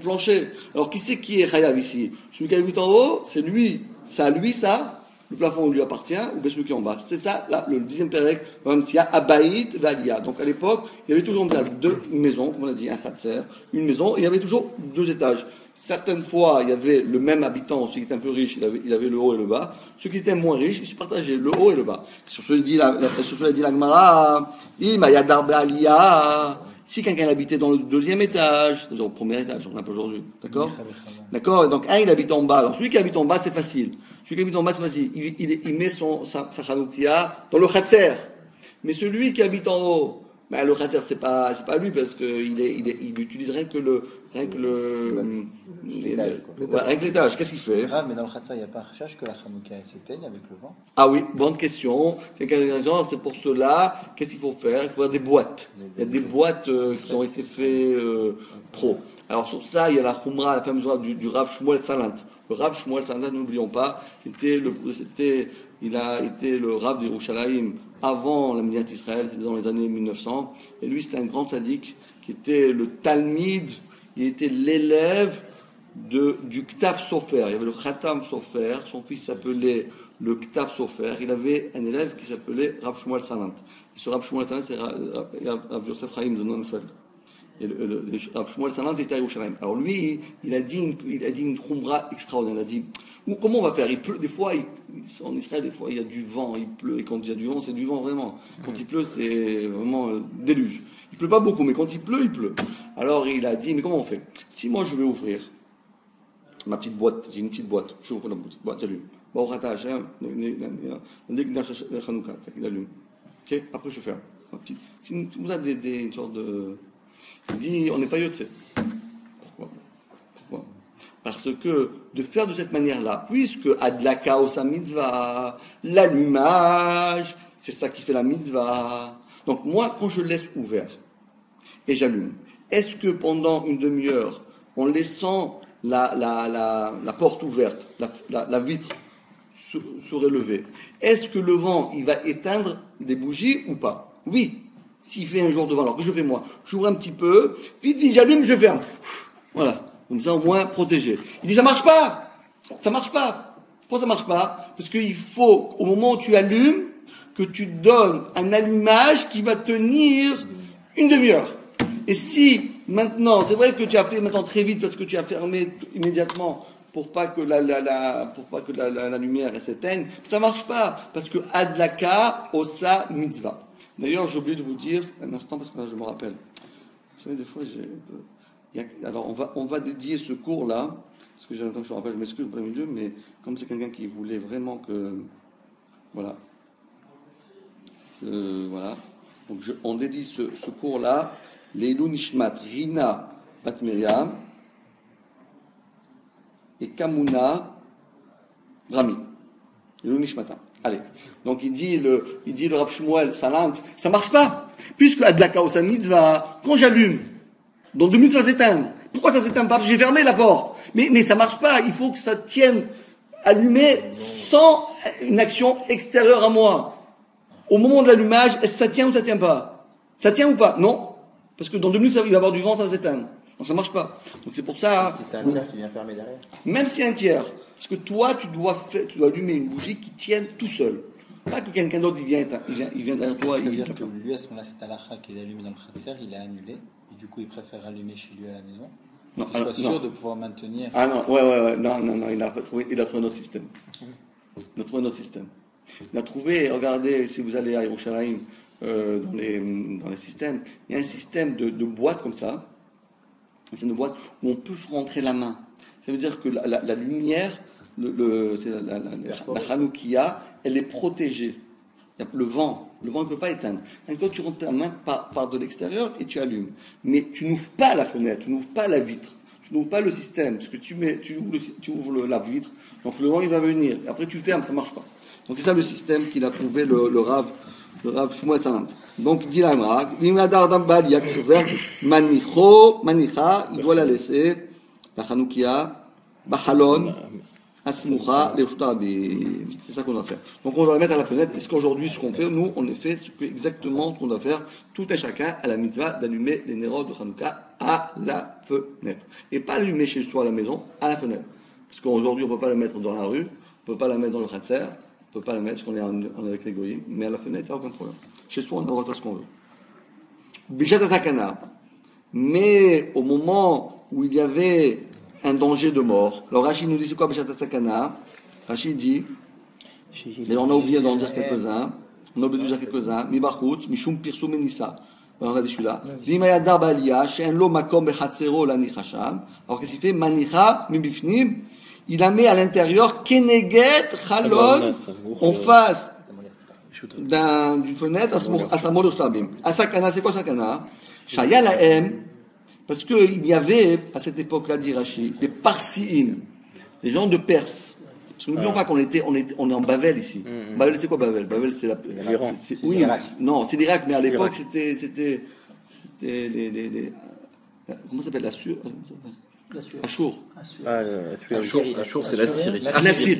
plancher. Alors, qui est khayab ici? Celui qui habite en haut, c'est lui. Ça, le plafond lui appartient, ou bien celui qui est en bas. C'est ça, là, le 10e Pérec, même s'il y a Abaït, Valia. Donc, à l'époque, il y avait toujours deux maisons, comme on a dit, un khatser, une maison, et il y avait toujours 2 étages. Certaines fois, il y avait le même habitant, celui qui était un peu riche, il avait le haut et le bas. Ceux qui étaient moins riches, ils se partageaient le haut et le bas. Sur ce, dit la Gemara, Imayadar Balia. Si quelqu'un habitait dans le 2e étage, c'est-à-dire au 1er étage, on n'a pas aujourd'hui, d'accord? D'accord? Donc, il habite en bas. Alors, celui qui habite en bas, c'est facile. Celui qui habite en bas, c'est facile. Il met sa chanoukia dans le khatser. Mais celui qui habite en haut, le khatser, c'est pas lui, parce qu'il utilise rien que l'étage. Qu'est-ce qu'il fait? Mais dans le khatser, il n'y a pas un chach que la chanoukia s'éteigne avec le vent? Ah oui, bonne question. C'est pour cela, qu'est-ce qu'il faut faire? Il faut faire des boîtes. Il y a des boîtes qui ont été faites pro. Alors sur ça, il y a la khumra, la fameuse loi du Rav Shmuel Salant. Le Rav Shmuel Sandat, n'oublions pas, il a été le Rav d'Yerushalayim avant la Médiat Israël, c'était dans les années 1900. Et lui, c'était un grand sadique qui était le Talmid, il était l'élève du Ktav Sofer. Il y avait le Khatam Sofer, son fils s'appelait le Ktav Sofer. Il avait un élève qui s'appelait Rav Shmuel Sandat. Et ce Rav Shmuel Sandat, c'est Rav Yosef Chaim Zonenfeld. Et le Rav Shmuel Sandat était à Yerushalayim. Alors lui, il a dit une khumra extraordinaire. Il a dit, comment on va faire? Il pleut, des fois, en Israël, des fois, il y a du vent, il pleut. Et quand il y a du vent, c'est du vent vraiment. Quand il pleut, c'est vraiment déluge. Il pleut pas beaucoup, mais quand il pleut, il pleut. Alors il a dit, mais comment on fait? Si moi je vais ouvrir ma petite boîte, j'ai une petite boîte, je ouvre la petite boîte, j'allume. Bon, ratage, hein, il allume. Ok, après je ferme. Si vous avez une sorte de. Il dit, on n'est pas yotzé. Pourquoi? Parce que de faire de cette manière-là, puisque adlaka osa mitzvah, l'allumage, c'est ça qui fait la mitzvah. Donc moi, quand je laisse ouvert et j'allume, est-ce que pendant une demi-heure, en laissant la porte ouverte, la vitre se relever, est-ce que le vent, il va éteindre des bougies ou pas? Oui. S'il fait un jour de vent, alors que je fais moi, j'ouvre un petit peu, vite, j'allume, je ferme. Voilà. Comme ça, au moins, protégé. Il dit, ça marche pas. Ça marche pas. Pourquoi ça marche pas? Parce qu'il faut, au moment où tu allumes, que tu donnes un allumage qui va tenir une demi-heure. Et si, maintenant, c'est vrai que tu as fait maintenant très vite parce que tu as fermé immédiatement pour pas que la lumière s'éteigne, ça marche pas. Parce que adlaka osa mitzvah. D'ailleurs, j'ai oublié de vous dire, un instant, parce que là, je me rappelle. Vous savez, des fois, alors, on va dédier ce cours-là, parce que j'ai longtemps que je me rappelle, je m'excuse au premier milieu, mais comme c'est quelqu'un qui voulait vraiment que... Voilà. Voilà. Donc, on dédie ce cours-là, Leilou Nishmat, Rina Bat Miriam, et Kamuna Brami. Leilou Nishmata. Allez. Donc il dit le Rav Shmuel Salant, ça marche pas. Puisque Adlaka Osa Mitzvah, quand j'allume, dans 2 minutes ça va s'éteindre. Pourquoi ça s'éteint pas? Parce que j'ai fermé la porte. Mais ça marche pas. Il faut que ça tienne allumé sans une action extérieure à moi. Au moment de l'allumage, est-ce que ça tient ou ça tient pas? Ça tient ou pas? Non. Parce que dans 2 minutes il va y avoir du vent, ça va s'éteindre. Donc ça marche pas. Donc c'est pour ça. Si c'est un tiers qui vient fermer derrière. Même si un tiers. Parce que toi, tu dois allumer une bougie qui tienne tout seul. Pas que quelqu'un d'autre il vient derrière toi. Ça veut dire que lui, à ce moment-là, cet halakha qu'il a allumé dans le khatser, il a annulé. Et du coup, il préfère allumer chez lui à la maison. Non, qu'il soit sûr de pouvoir maintenir. Ah non, ouais. Non, il a trouvé un autre système. Il a trouvé, regardez, si vous allez à Yerushalayim, dans les systèmes, il y a un système de boîte comme ça. C'est une boîte où on peut rentrer la main. Ça veut dire que la lumière, la Hanoukia, elle est protégée. Le vent ne peut pas éteindre. Donc toi, tu rentres ta main par de l'extérieur et tu allumes. Mais tu n'ouvres pas la fenêtre, tu n'ouvres pas la vitre, tu n'ouvres pas le système. Parce que tu ouvres la vitre, donc le vent il va venir. Et après tu fermes, ça ne marche pas. Donc c'est ça le système qu'il a trouvé le Rav Shmuel Salant. Donc il dit la Gemara, manicha, il doit la laisser, la Hanoukia, Bahalon, Asmucha, c'est ça qu'on doit faire. Donc on doit la mettre à la fenêtre. Est-ce qu'aujourd'hui, ce qu'on fait, nous, on fait exactement ce qu'on doit faire, tout un chacun à la mitzvah d'allumer les nérodes de Hanouka à la fenêtre. Et pas allumer chez soi à la maison, à la fenêtre. Parce qu'aujourd'hui, on ne peut pas la mettre dans la rue, on ne peut pas la mettre dans le khatser, on ne peut pas la mettre parce qu'on est avec les goyim, mais à la fenêtre, il n'y a aucun problème. Chez soi, on a le droit de faire ce qu'on veut. Bishat Azakana. Mais au moment où il y avait un danger de mort. Alors Rachid nous dit c'est quoi Bishat Sakana? Rachid dit, et on a oublié d'en dire quelques-uns, Mibachut, Mishum Pirsum Menissa. Alors on a dit celui-là. Vimaya Darbalia, Shen Lo Makom Bechatzero Lani Hasham. Alors qu'est-ce qu'il fait? Manicha, Mibifnim. Il la met à l'intérieur, Keneget, Chalon, en face d'une fenêtre, Asamol Oshlabim. Asakana, c'est quoi Sakana? Shaya Laem. Parce qu'il y avait, à cette époque-là, dit Rashi, des Parsiim, des gens de Perse. Parce que n'oublions pas qu'on est en Bavel ici. Bavel, c'est quoi Bavel? Bavel, c'est l'Iran. Oui, l'Irak. Non, c'est l'Irak, mais à l'époque, c'était comment ça s'appelle? Ashur. Ashur, c'est la Syrie.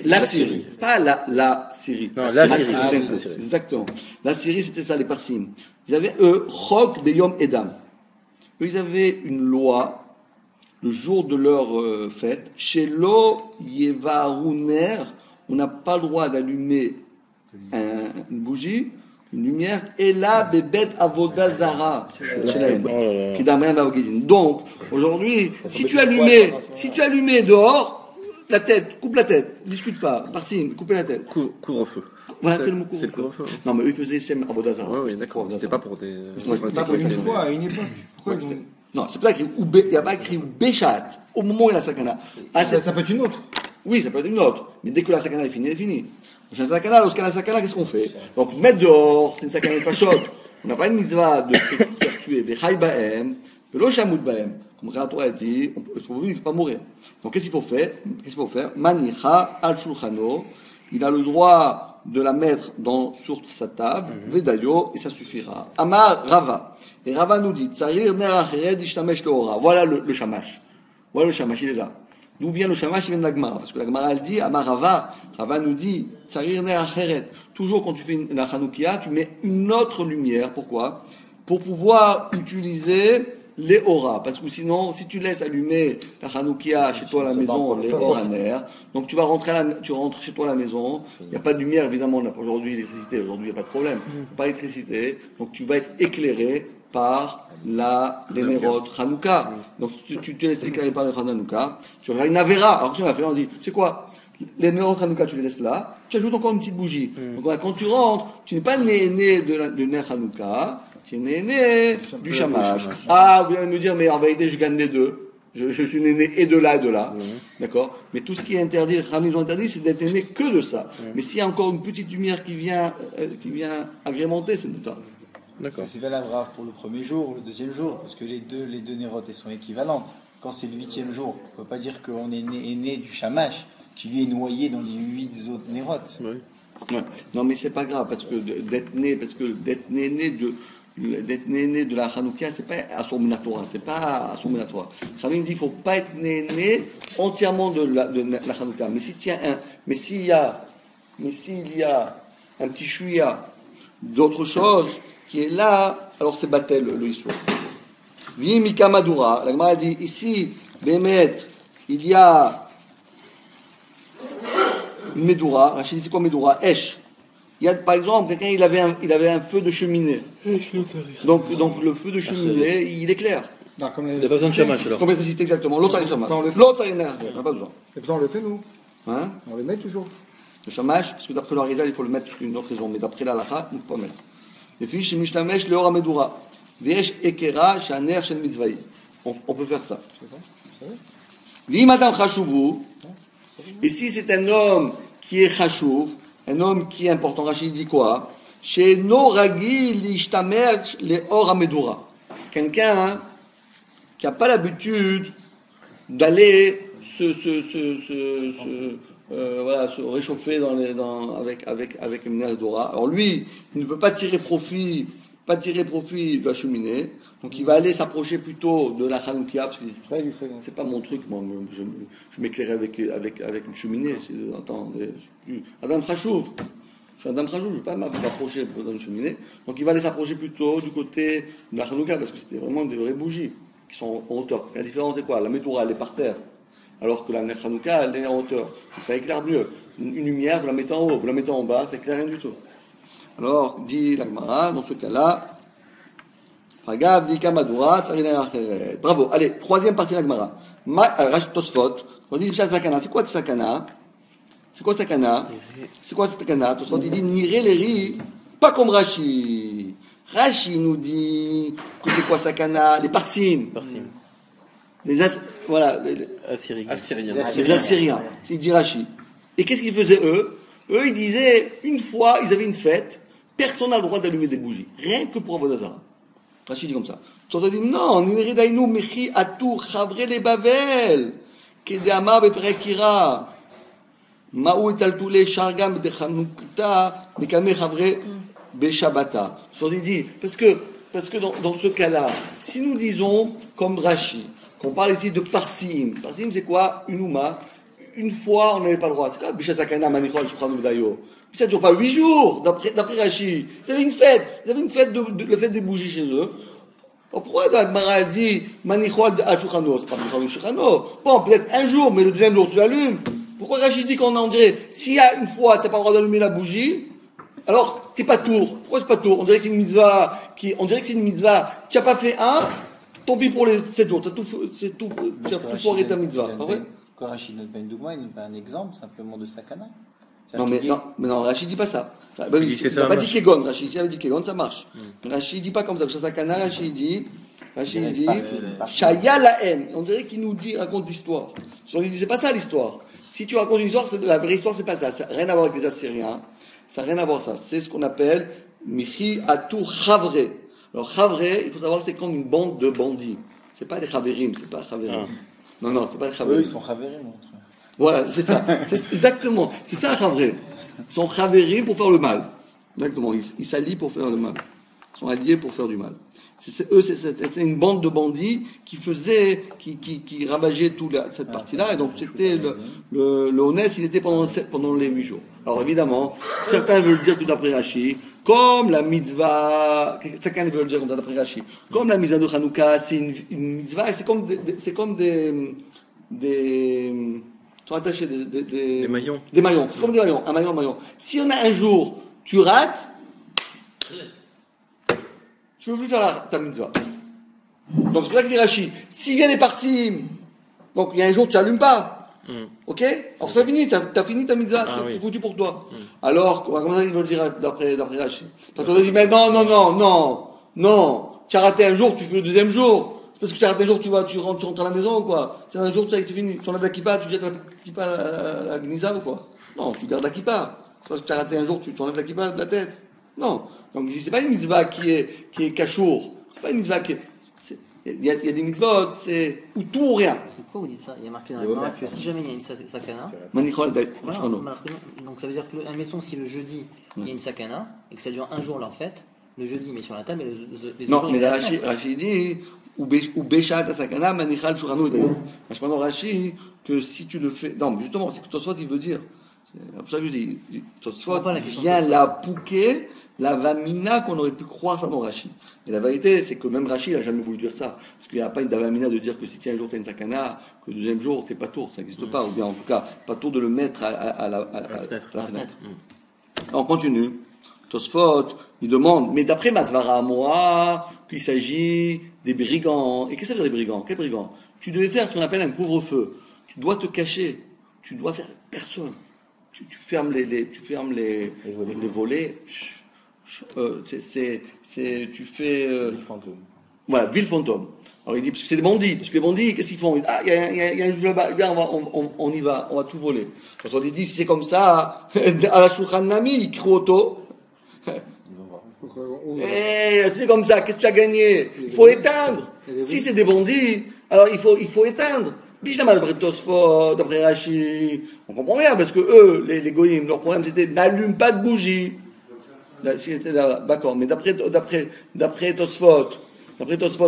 La Syrie. Pas la Syrie. Non, la Syrie. Syrie. Exactement. La Syrie, c'était ça, les Parsim. Ils avaient, eux, Chok Beyom Edam. Eux, ils avaient une loi, le jour de leur fête, chez Lo Yevaruner, on n'a pas le droit d'allumer une bougie, une lumière, et là, Bebet Avodazara. Donc, aujourd'hui, si tu allumais dehors, la tête, coupe la tête, discute pas, Parsim, coupez la tête. Couvre-feu. Voilà, c'est le mot C'est le couvre-feu. couvre-feu. Non, mais eux, ils faisaient Shem Avodazara. Oui, d'accord. C'était pas pour des. C'était pas pour Une fois, à une époque. Pourquoi ils ont- Non, c'est pas écrit, il n'y a pas écrit Béchat, au moment où il y a la sakana. Ah, ça peut être une autre. oui, ça peut être une autre, mais dès que la sakana est finie, elle est finie. Lorsqu'il y a la sakana, qu'est-ce qu'on fait? Donc, mettre dehors, c'est une sakana de fachot. On n'a pas une mitzvah de faire tuer, Bechai Baem, Velo Shamut Baem. Comme la Torah a dit, il faut vivre, il ne faut pas mourir. Donc, qu'est-ce qu'il faut faire? Manicha al shulchano, il a le droit de la mettre sur sa table, Vedayo, et ça suffira. Amar Rava. Et Rava nous dit, Tsarir ner achered ishtamesh leora. Voilà le shamash. Voilà le shamash, il est là. D'où vient le shamash? Il vient de la Gemara. Parce que la Gemara, elle dit, Amar Rava. Rava nous dit, Tsarir ner achered. Toujours quand tu fais la Hanoukia, tu mets une autre lumière. Pourquoi? Pour pouvoir utiliser les auras. Parce que sinon, si tu laisses allumer ta Hanoukia chez toi à la maison, les auras nerfs, donc tu rentres chez toi à la maison, il n'y a pas de lumière, évidemment, on n'a pas aujourd'hui l'électricité, aujourd'hui il n'y a pas de problème, pas d'électricité, donc tu vas être éclairé par les nérodes Hanouka. Donc tu te laisses éclairer par les Hanouka, tu vas faire une avera. Alors si on a fait, on dit, c'est quoi? Les nérodes Hanouka, tu les laisses là, tu ajoutes encore une petite bougie. Donc quand tu rentres, tu n'es pas né de ner Hanouka, tu es né du shamash. Ah, vous allez me dire, mais en vérité, je gagne les deux. Je suis né et de là et de là. D'accord? Mais tout ce qui est interdit, les Khamis ont interdit, c'est d'être né que de ça. Mais s'il y a encore une petite lumière qui vient agrémenter, c'est tout ça. Ça c'est valable grave pour le premier jour ou le deuxième jour, parce que les deux nérotes elles sont équivalentes. Quand c'est le 8e jour, on ne peut pas dire qu'on est né du shamash, qui lui est noyé dans les 8 autres nérotes. Ouais. Non, mais c'est pas grave, parce que d'être né de la Hanouka, c'est pas Asur Minatora, c'est pas Asur Minatora. Khamim dit, il faut pas être né entièrement de la Hanouka. Mais s'il y a un petit chouïa d'autre chose qui est là, alors c'est Batel, le Issour. Vi Mika Madura, la Gemara dit, ici, Bémet, il y a une Médoura. Rachid dit, c'est quoi Médoura? Esh. Il y a, par exemple, quelqu'un, il avait un feu de cheminée. Donc le feu de cheminée, il éclaire. Non, comme Il n'y a pas besoin de chamash alors. Comme l'électricité, exactement. L'autre, ça chamash. Non, le feu. L'autre, ça on n'a pas besoin. Et pourtant, on le fait, nous. Hein? On le met toujours. Le chamash, parce que d'après l'Arizal, il faut le mettre pour une autre raison. Mais d'après la Lacha, il ne faut pas le mettre. Les filles, chez Mishtamesh, le Hora Medura. Viesh Ekera, Shaner, Shen Mitzvaï. On peut faire ça. Vi Madame Chashuvu. Et si c'est un homme qui est Chashuv, un homme qui est important, Rachid dit quoi? Chez Noragi, l'Ishtamesh, le Hora Medura. Quelqu'un qui n'a pas l'habitude d'aller se réchauffer avec une nerf d'ora. Alors lui, il ne peut pas tirer profit de la cheminée, donc il va aller s'approcher plutôt de la Hanoukia, parce que c'est pas mon truc, moi, je m'éclairais avec une cheminée. Adam Khashouv. Je suis Adam Khashouv, je ne vais pas m'approcher d'une cheminée. Donc il va aller s'approcher plutôt du côté de la Hanouka, parce que c'était vraiment des vraies bougies qui sont en hauteur. La différence c'est quoi? La Médoura, elle est par terre, alors que la Ner Hanouka, elle est en hauteur. Donc ça éclaire mieux. Une lumière, vous la mettez en haut, vous la mettez en bas, ça éclaire rien du tout. Alors, dit la Gemara, dans ce cas-là, Fagav dit Kamadura, Tsarina Acheret. Bravo. Allez, troisième partie de la Gemara. Rash Tosfot. On dit Sakana. C'est quoi Sakana? C'est quoi Sakana? Tosfot, il dit Nire les pas comme Rashi. Rashi nous dit que c'est quoi Sakana? Les Parsim. Les Assyriens. Il dit Rashi. Et qu'est-ce qu'ils faisaient eux? Eux, ils disaient, une fois, ils avaient une fête, personne n'a le droit d'allumer des bougies. Rien que pour Avodazara. Rachid dit comme ça. Tosfot dit non, Niridainu Mechi Atu Chavre le Bavel, Kedeama Beperekira, Ma'u Etaltule Shargam de Chanukta, Mekame Chavre Beshabata. Tosfot dit, parce que dans ce cas-là, si nous disons, comme Rashi, qu'on parle ici de parsim. Parsim, c'est quoi? Une ouma. Une fois, on n'avait pas le droit. C'est quoi? Bishat Sakana, Manichol, Shukran Udayo. Ça ne dure pas 8 jours, d'après Rashi. Ils avaient une fête. Ils avaient une fête, la fête des bougies chez eux. Alors pourquoi la Gemara dit Manichol à Shukhano? C'est pas Manichol Shukhano. Bon, peut-être un jour, mais le deuxième jour, tu l'allumes. Pourquoi Rashi dit qu'on en dirait, s'il y a une fois, tu n'as pas le droit d'allumer la bougie, alors, t'es pas tour. Pourquoi c'est pas tour? On dirait que c'est une mitzvah tu n'as pas fait un, tant pis pour les 7 jours. Tu as tout foiré ta mitzvah. Pas vrai? Quand Rachid ne donne pas une dougma, il donne pas un exemple simplement de sakana. Non, Rachid dit pas ça. Il Il dit que n'a ça pas marche. dit Kegon. Rachid, s'il avait dit Kegon, ça marche. Mais Rachid dit pas comme ça. Parce que Sakana, Rachid dit, Shaya Lahem. On dirait qu'il nous dit, raconte l'histoire. On dit, c'est pas ça l'histoire. Si tu racontes une histoire, la vraie histoire, c'est pas ça. Ça n'a rien à voir avec les Assyriens. Ça n'a rien à voir ça. C'est ce qu'on appelle Michi Atu Chavre. Alors Chavre, il faut savoir, c'est comme une bande de bandits. C'est pas les Chaverim, c'est pas Chaverim. Non, c'est pas les Chaverim. Eux, ils sont chavérim, mon frère. Voilà, c'est ça. C'est exactement. C'est ça Chavre. Ils sont Chaverim pour faire le mal. Exactement. Ils s'allient pour faire le mal. Ils sont alliés pour faire du mal. C'est une bande de bandits qui ravageait toute cette partie-là. Et donc, c'était le Honès, il était pendant les 8 jours. Alors, évidemment, certains veulent dire que d'après Rashi, comme la mitzvah, chacun veut le dire d'après Rashi, comme la mitzvah de Hanouka, c'est une mitzvah, et c'est comme des sont attachés Des maillons. Des maillons. C'est comme des maillons. Un maillon. Si on a un jour, tu rates, tu ne peux plus faire ta mitzvah. Donc c'est pour ça que dit Rashi, s'il vient les parsim, donc il y a un jour tu n'allumes pas. Ok? Alors c'est fini, tu as fini ta mitzvah, c'est foutu pour toi. Alors, comment ça ils veulent dire d'après Rashi? Parce qu'on a dit, mais non, tu as raté un jour, tu fais le deuxième jour. C'est parce que tu as raté un jour, tu rentres à la maison ou quoi? Tu as un jour, c'est fini, tu enlèves la kippa, tu jettes la kippa à la gnisa ou quoi? Non, tu gardes la kippa. C'est parce que tu as raté un jour, tu enlèves la kippa de la tête. Non. Donc ici, c'est pas une mitzvah qui est cachour. C'est pas une mitzvah qui est... Il y a des mitzvot, c'est ou tout ou rien. Pourquoi vous dites ça? Il y a marqué dans la Gemara que si jamais il y a une sakana, Manichol, voilà, donc ça veut dire que, admettons, si le jeudi il y a une sakana et que ça dure un jour leur fête, le jeudi met sur la table et les non, jours, mais il Rashi dit ou Beshat sakana manichal shuranu d'ailleurs. Je pense Rashi que si tu le fais, non, justement, c'est que Tosfot il veut dire. C'est pour ça que je dis, Tosfot vient la pouquer. La vamina qu'on aurait pu croire ça dans Rashi. Et la vérité, c'est que même Rashi n'a jamais voulu dire ça. Parce qu'il n'y a pas une davamina de dire que si un jour tu as une sakana, que le deuxième jour tu n'es pas tour. Ça n'existe pas. Ou bien en tout cas, pas tour de le mettre à la fenêtre. On continue. Tosfot, il demande, mais d'après Masvara Moa, qu'il s'agit des brigands. Et qu'est-ce que ça veut dire des brigands? Quels brigands? Tu devais faire ce qu'on appelle un couvre-feu. Tu dois te cacher. Tu dois faire personne. Tu fermes les volets. Tu fais Ville fantôme. Voilà, ville fantôme. Alors il dit parce que c'est des bandits, parce que les bandits qu'est-ce qu'ils font? Il y a un juge là-bas, bien on y va, on va tout voler. Parce qu'on dit si c'est comme ça à la Shulchan Nami, il crie auto. C'est comme ça, qu'est-ce que tu as gagné? Il faut éteindre. Si c'est des bandits, alors il faut éteindre. Bishlama d'après Tosfot, d'après Rashi, on comprend bien parce que eux, les goyim, leur problème c'était n'allume pas de bougie. D'accord, mais d'après Tosfot,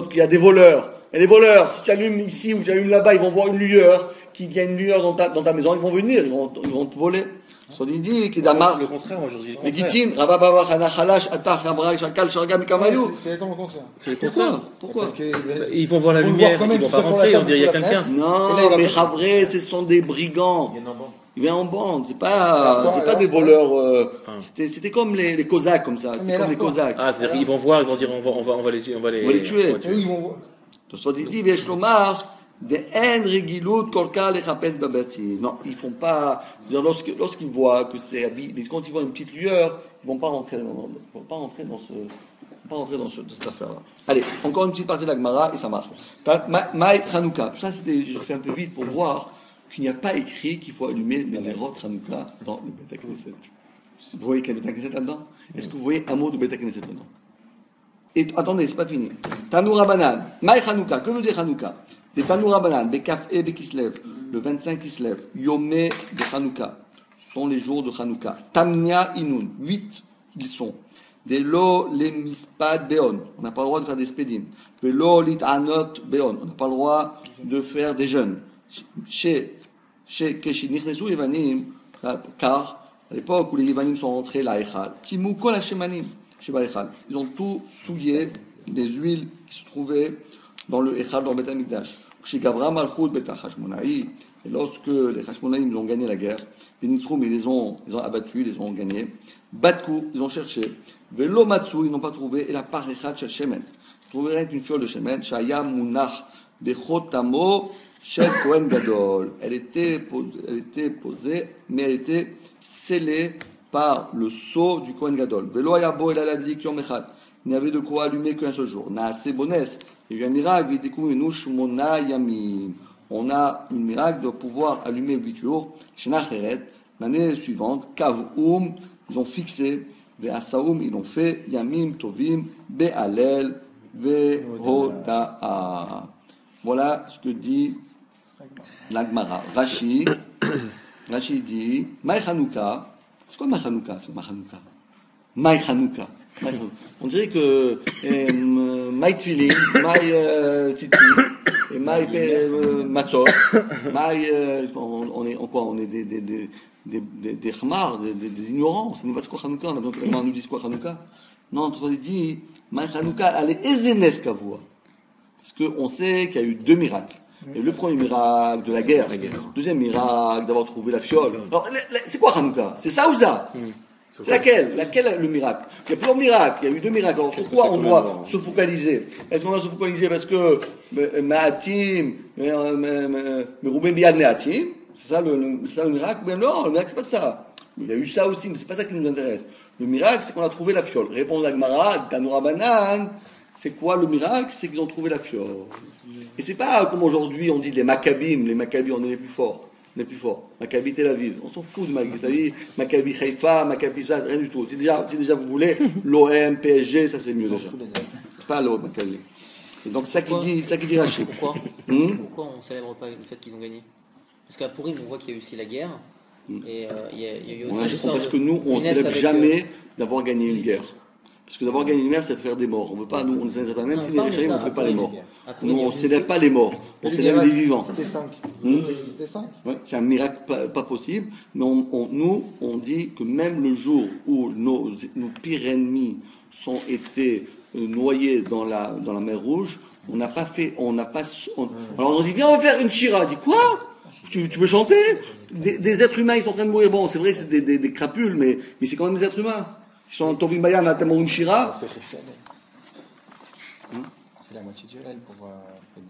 qu'il y a des voleurs. Et les voleurs, si tu allumes ici ou tu allumes là-bas, ils vont voir une lueur, qu'il y a une lueur dans ta maison, ils vont venir, ils vont te voler. Soit dit qu'il C'est le contraire, moi je dis le mais contraire. Gitin, Rababa, Chana, Khalash, Atach, Rabra, Shakal, Shargam, Kamayou. C'est exactement le contraire. C'est le contraire. Pourquoi? Parce que Ils vont voir la Faut le lumière, voir quand même, ils vont tout pas ça pour la rentrer, on table, dirait il y a pour la quelqu'un. fenêtre. Non, Et là, il va mais passer. Chavré, ce sont des brigands. Il y en a un banc. Ils viennent en bande, c'est Alors, pas des voleurs. Ah. C'était comme les Cosaques, comme ça. Mais C'était comme alors les quoi? Cosaques. Ah, c'est-à-dire ils vont voir, ils vont dire on va les tuer. On va les tuer. eux, ils vont voir. Soit dit, Vesh Lomar, de en regilut kolka lechapes babati. Non, ils font pas. C'est-à-dire lorsqu'ils voient que c'est habillé, mais quand ils voient une petite lueur, ils vont pas rentrer dans cette affaire-là. Allez, encore une petite partie de la Gemara et ça marche. Maï Hanouka. Tout ça, je fais un peu vite pour voir qu'il n'y a pas écrit qu'il faut allumer les néroth Hanouka dans le Beth Knesset. Vous voyez qu'il y a Beth Knesset là-dedans? Est-ce que vous voyez un mot de Beth Knesset là-dedans? Et attendez, c'est pas fini. Tanoura Banan, Maï Hanouka, que veut dire Hanouka? Des Tanoura Banan, Bekaf et Bekislev, le 25 Kislev, Yomé de Hanouka, sont les jours de Hanouka. Tamnia Inun, 8 ils sont. Velo le mispad beon. On n'a pas le droit de faire des spedim. Velo lit'anot beon. On n'a pas le droit de faire des jeûnes. Chez Keshinichnesu Yevanim, car à l'époque où les Yevanim sont rentrés là, Echal, Timu kol hashemanim, Sheba Echal. Ils ont tout souillé, les huiles qui se trouvaient dans le Echal, dans le Beth Amikdash. Chez Gavra Malchut Beta Hashmonaï, et lorsque les Hashmonaïm ont gagné la guerre, les Nitzrum, ils les ont abattus, ils les ont gagnés. Batkou, ils ont cherché. Velo Matsu, ils n'ont pas trouvé. Et la Parechat Shel Shemen. Ils trouvaient rien qu'une fiole de Shemen. Shaya Munach Bechotamo Shel Kohen Gadol. Elle était posée, mais elle était scellée par le sceau du Kohen Gadol. Velo Ayabo El Aladik Yom Echad. Il n'y avait de quoi allumer qu'un seul jour. Naase Bones. Il y a eu un miracle. Vitikou Menush Mona Yamim. On a une miracle de pouvoir allumer 8 jours. Shnacheret. L'année suivante, Kav'um, ils ont fixé, Ve'asaum, ils l'ont fait, Yamim Tovim, Be'alel, Ve'hoda'a. Voilà ce que dit l'Agmara. Rashi dit, Maï Chanouka. C'est quoi Maï Chanouka? C'est Maï Chanouka. On dirait que Maï Tfilin, Maï Titi, et Maï Matzot, Maï. On est en quoi? On est des khmars, des ignorants. Ça ne va pas quoi Hanouka. On a besoin que les gens nous disent quoi Hanouka. Non, tout ça dit, Maï Hanouka, elle est Ezenes Kavua. Parce qu'on sait qu'il y a eu 2 miracles. Et le premier miracle de la guerre. Deuxième miracle d'avoir trouvé la fiole. Alors, c'est quoi Hanouka? C'est ça ou ça? C'est laquelle? Laquelle le miracle? Il y a plusieurs miracles. Il y a eu 2 miracles. Alors, sur quoi on doit se focaliser? Est-ce qu'on doit se focaliser parce que Ma'atim, Merouben Biad Me'atim? C'est ça le miracle? Mais non, le miracle, c'est pas ça. Il y a eu ça aussi, mais c'est pas ça qui nous intéresse. Le miracle, c'est qu'on a trouvé la fiole. Réponse d'Agmara, Tanoura Banan. C'est quoi le miracle? C'est qu'ils ont trouvé la fiole. Et c'est pas comme aujourd'hui, on dit les Maccabim, on est les plus forts. Les plus forts. Maccabi Tel Aviv. On s'en fout de Maccabi. Maccabi Haïfa, Maccabi ça, rien du tout. Si déjà vous voulez, l'OM, PSG, ça c'est mieux déjà. Pas l'OM, Maccabi. Et donc ça qui dit Rachid. Pourquoi on ne célèbre pas le fait qu'ils ont gagné? Parce qu'à Pourim, on voit qu'il y a eu aussi la guerre. Et il y a eu aussi parce que nous, on ne célèbre jamais d'avoir gagné une guerre. Parce que d'avoir gagné une guerre, c'est faire des morts. On veut pas, nous, on ne célèbre pas, même si les Réchaïm, on ne fait pas les morts. Nous, on ne célèbre pas les morts. On célèbre les vivants. C'était 5. C'était 5. Ouais, c'est un miracle pas possible. Mais nous, on dit que même le jour où nos pires ennemis sont été noyés dans la mer Rouge, on n'a pas fait, alors on dit, viens, on va faire une shira. On dit, quoi? Tu veux chanter? Des êtres humains, ils sont en train de mourir. Bon, c'est vrai que c'est des crapules, mais c'est quand même des êtres humains. Ils sont en Tovim Bayan, à Tamoun Shira. On fait la moitié du Hallel pour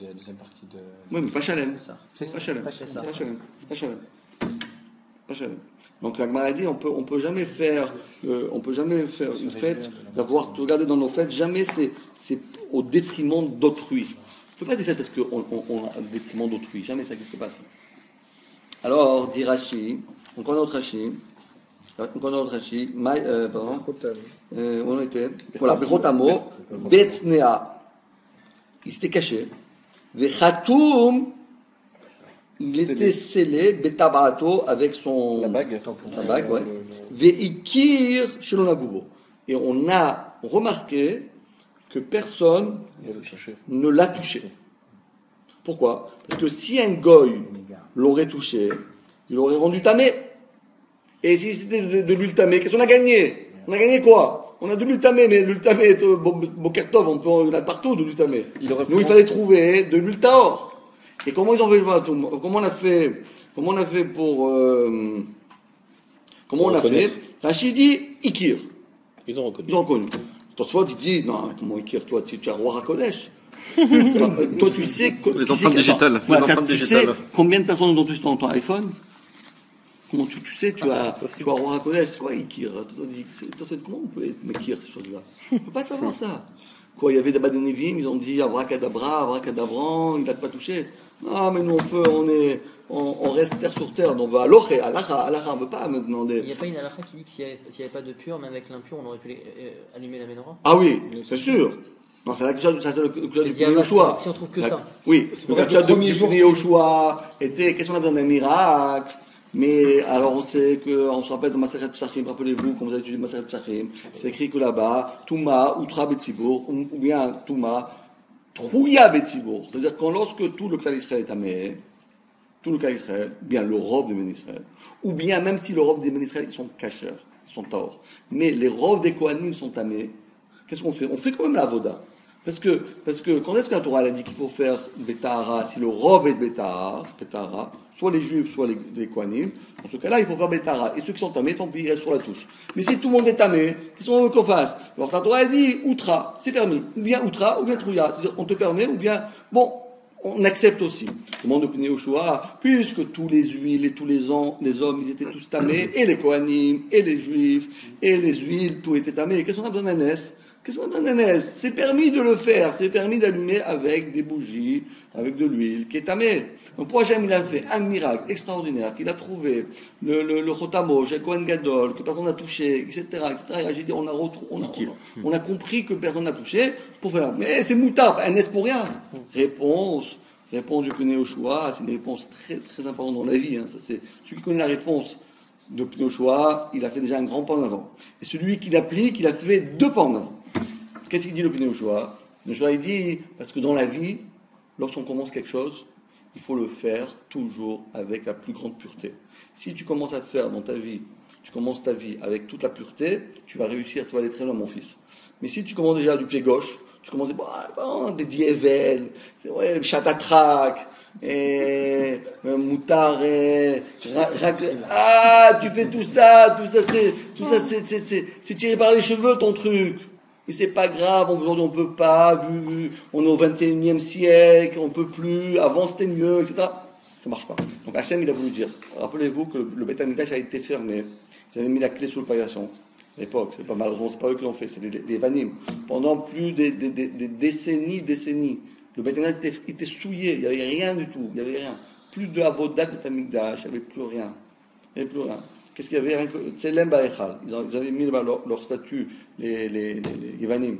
la deuxième partie de. Oui, mais pas Shalem. C'est pas Shalem. ça. C'est pas Shalem. Donc la Gemara dit, on peut jamais faire une fête, d'avoir tout regardé dans nos fêtes. Jamais c'est au détriment d'autrui. On ne fait pas des fêtes parce qu'on a un détriment d'autrui. Jamais ça qui se passe. Alors, dit Rashi, encore un autre Rashi. Pardon. On était. Voilà, Bechotamo, Betznea. Il s'était caché. Vechatoum, il était scellé, Betabato, avec sa bague, ouais. Veikir, Shelonagubo. Et on a remarqué que personne ne l'a touché. Pourquoi? Parce que si un goy l'aurait touché, il aurait rendu tamé. Et si c'était de l'huile tamée, qu'est-ce qu'on a gagné? On a gagné quoi? On a de l'huile tamée, mais l'huile tamée, Bokertov, on peut en a partout de l'huile tamée. Nous, il fallait trouver de l'huile taor. Et comment ils ont fait? Comment on a fait pour comment on a fait? Rachid dit Ikir. Ils ont reconnu. Tosfot, il dit non, comment Ikir? Toi, tu es roi Hakodesh. Toi, tu sais que les empreintes digitales. Tu sais combien de personnes ont touché ton iPhone? Comment tu sais, tu as roi Hakodesh, c'est quoi Ikir? Comment on peut être Mekir, ces choses-là? On ne peut pas savoir ça. Quoi, il y avait des Badenevim, ils ont dit abracadabra, il n'a pas touché. Ah, mais nous, on reste terre sur terre, donc on va à l'oché, à l'akha, on ne veut pas me demander. Il n'y a pas une halakha qui dit que s'il n'y avait pas de pur, même avec l'impur, on aurait pu allumer la menorah? Ah oui, c'est sûr. Non, c'est le Yoshua. Si on trouve que ça. Oui, le Yoshua était, qu'est-ce qu'on a besoin d'un miracle? Mais alors on sait que, on se rappelle dans Maseret Psachim, rappelez-vous, quand vous avez étudié Maseret Psachim, c'est écrit que là-bas, Touma, Outra Betzibur, ou bien Touma, Trouya Betzibur. C'est-à-dire que lorsque tout le clan d'Israël est tamé, tout le clan d'Israël, bien le robe des Ben Israël, ou bien même si le robe des Ben Israël, ils sont cachers, ils sont taor, mais les robes des Kohanim sont tamés, qu'est-ce qu'on fait? On fait quand même la voda. Parce que quand est-ce que la Torah elle a dit qu'il faut faire Betahara, si le Rov est Betahara, soit les Juifs, soit les Kohanim, dans ce cas-là, il faut faire Betahara. Et ceux qui sont tamés, tant pis, ils restent sur la touche. Mais si tout le monde est tamé, qu'est-ce qu'on veut qu'on fasse? Alors la Torah a dit Outra, c'est permis. Ou bien Outra, ou bien Trouya. C'est-à-dire, on te permet, ou bien, bon, on accepte aussi. Le monde de Pnei Yoshua, puisque tous les huiles et tous les hommes, ils étaient tous tamés, et les Kohanim, et les Juifs, et les huiles, tout était tamé. Qu'est-ce qu'on a besoin d'un NS? Qu'est-ce qu'on a besoin d'un NS? C'est permis de le faire, c'est permis d'allumer avec des bougies, avec de l'huile, qui est tamée. Donc pour Hachem, il a fait un miracle extraordinaire, qu'il a trouvé le Chotamo, le Kohen Gadol, que personne n'a touché, etc., etc. Et j'ai dit, on a compris que personne n'a touché pour faire. Mais c'est moutard, un NS pour rien. Réponse du Pnei Yoshua, c'est une réponse très, très importante dans la vie. Ça, c'est celui qui connaît la réponse de Pnei Yoshua, il a fait déjà un grand pas en avant. Et celui qui l'applique, il a fait 2 pas en avant. Qu'est-ce qu'il dit le Pnei Yoshua? Le Yoshua, il dit, parce que dans la vie, lorsqu'on commence quelque chose, il faut le faire toujours avec la plus grande pureté. Si tu commences à faire dans ta vie, tu commences ta vie avec toute la pureté, tu vas réussir, tu vas aller très loin, mon fils. Mais si tu commences déjà du pied gauche, tu commences des diévels, c'est vrai, chatatrak, et moutard, tu fais tout ça, c'est tiré par les cheveux ton truc. Mais c'est pas grave, aujourd'hui on peut pas, vu on est au 21e siècle, on peut plus, avant c'était mieux, etc. Ça marche pas. Donc Hachem il a voulu dire, rappelez-vous que le Beth Amikdash a été fermé, ils avaient mis la clé sous le paillasson. À l'époque, c'est pas malheureusement, c'est pas eux qui l'ont fait, c'est les Vanim. Pendant plus des décennies, le Beth Amikdash était souillé, il n'y avait rien du tout, il n'y avait rien. Plus de Avodat Beth Amikdash, il n'y avait plus rien. Qu'est-ce qu'il y avait? Tselem Ba'echal. Ils avaient mis leur statut, les Yevanim,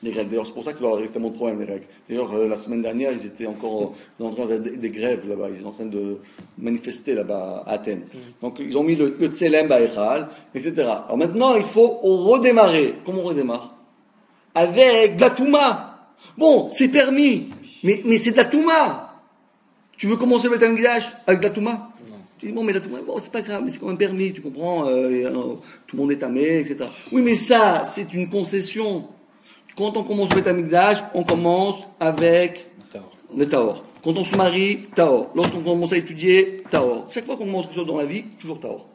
les Grecs. D'ailleurs, c'est pour ça qu'il leur arrive tellement de problèmes, les Grecs. D'ailleurs, la semaine dernière, ils étaient en train de faire des grèves là-bas. Ils étaient en train de manifester là-bas à Athènes. Donc, ils ont mis le Tselem Ba'echal, etc. Alors maintenant, il faut redémarrer. Comment on redémarre? Avec de la Touma. Bon, c'est permis, mais c'est de la Touma. Tu veux commencer le Beth Amikdash avec de la Touma? Tu dis, bon, mais la Touma, bon, c'est pas grave, mais c'est quand même permis, tu comprends, tout le monde est tamé, etc. Oui, mais ça, c'est une concession. Quand on commence le Beth Amikdash, on commence avec le Tahor. Quand on se marie, Tahor. Lorsqu'on commence à étudier, Tahor. Chaque fois qu'on commence quelque chose dans la vie, toujours Tahor.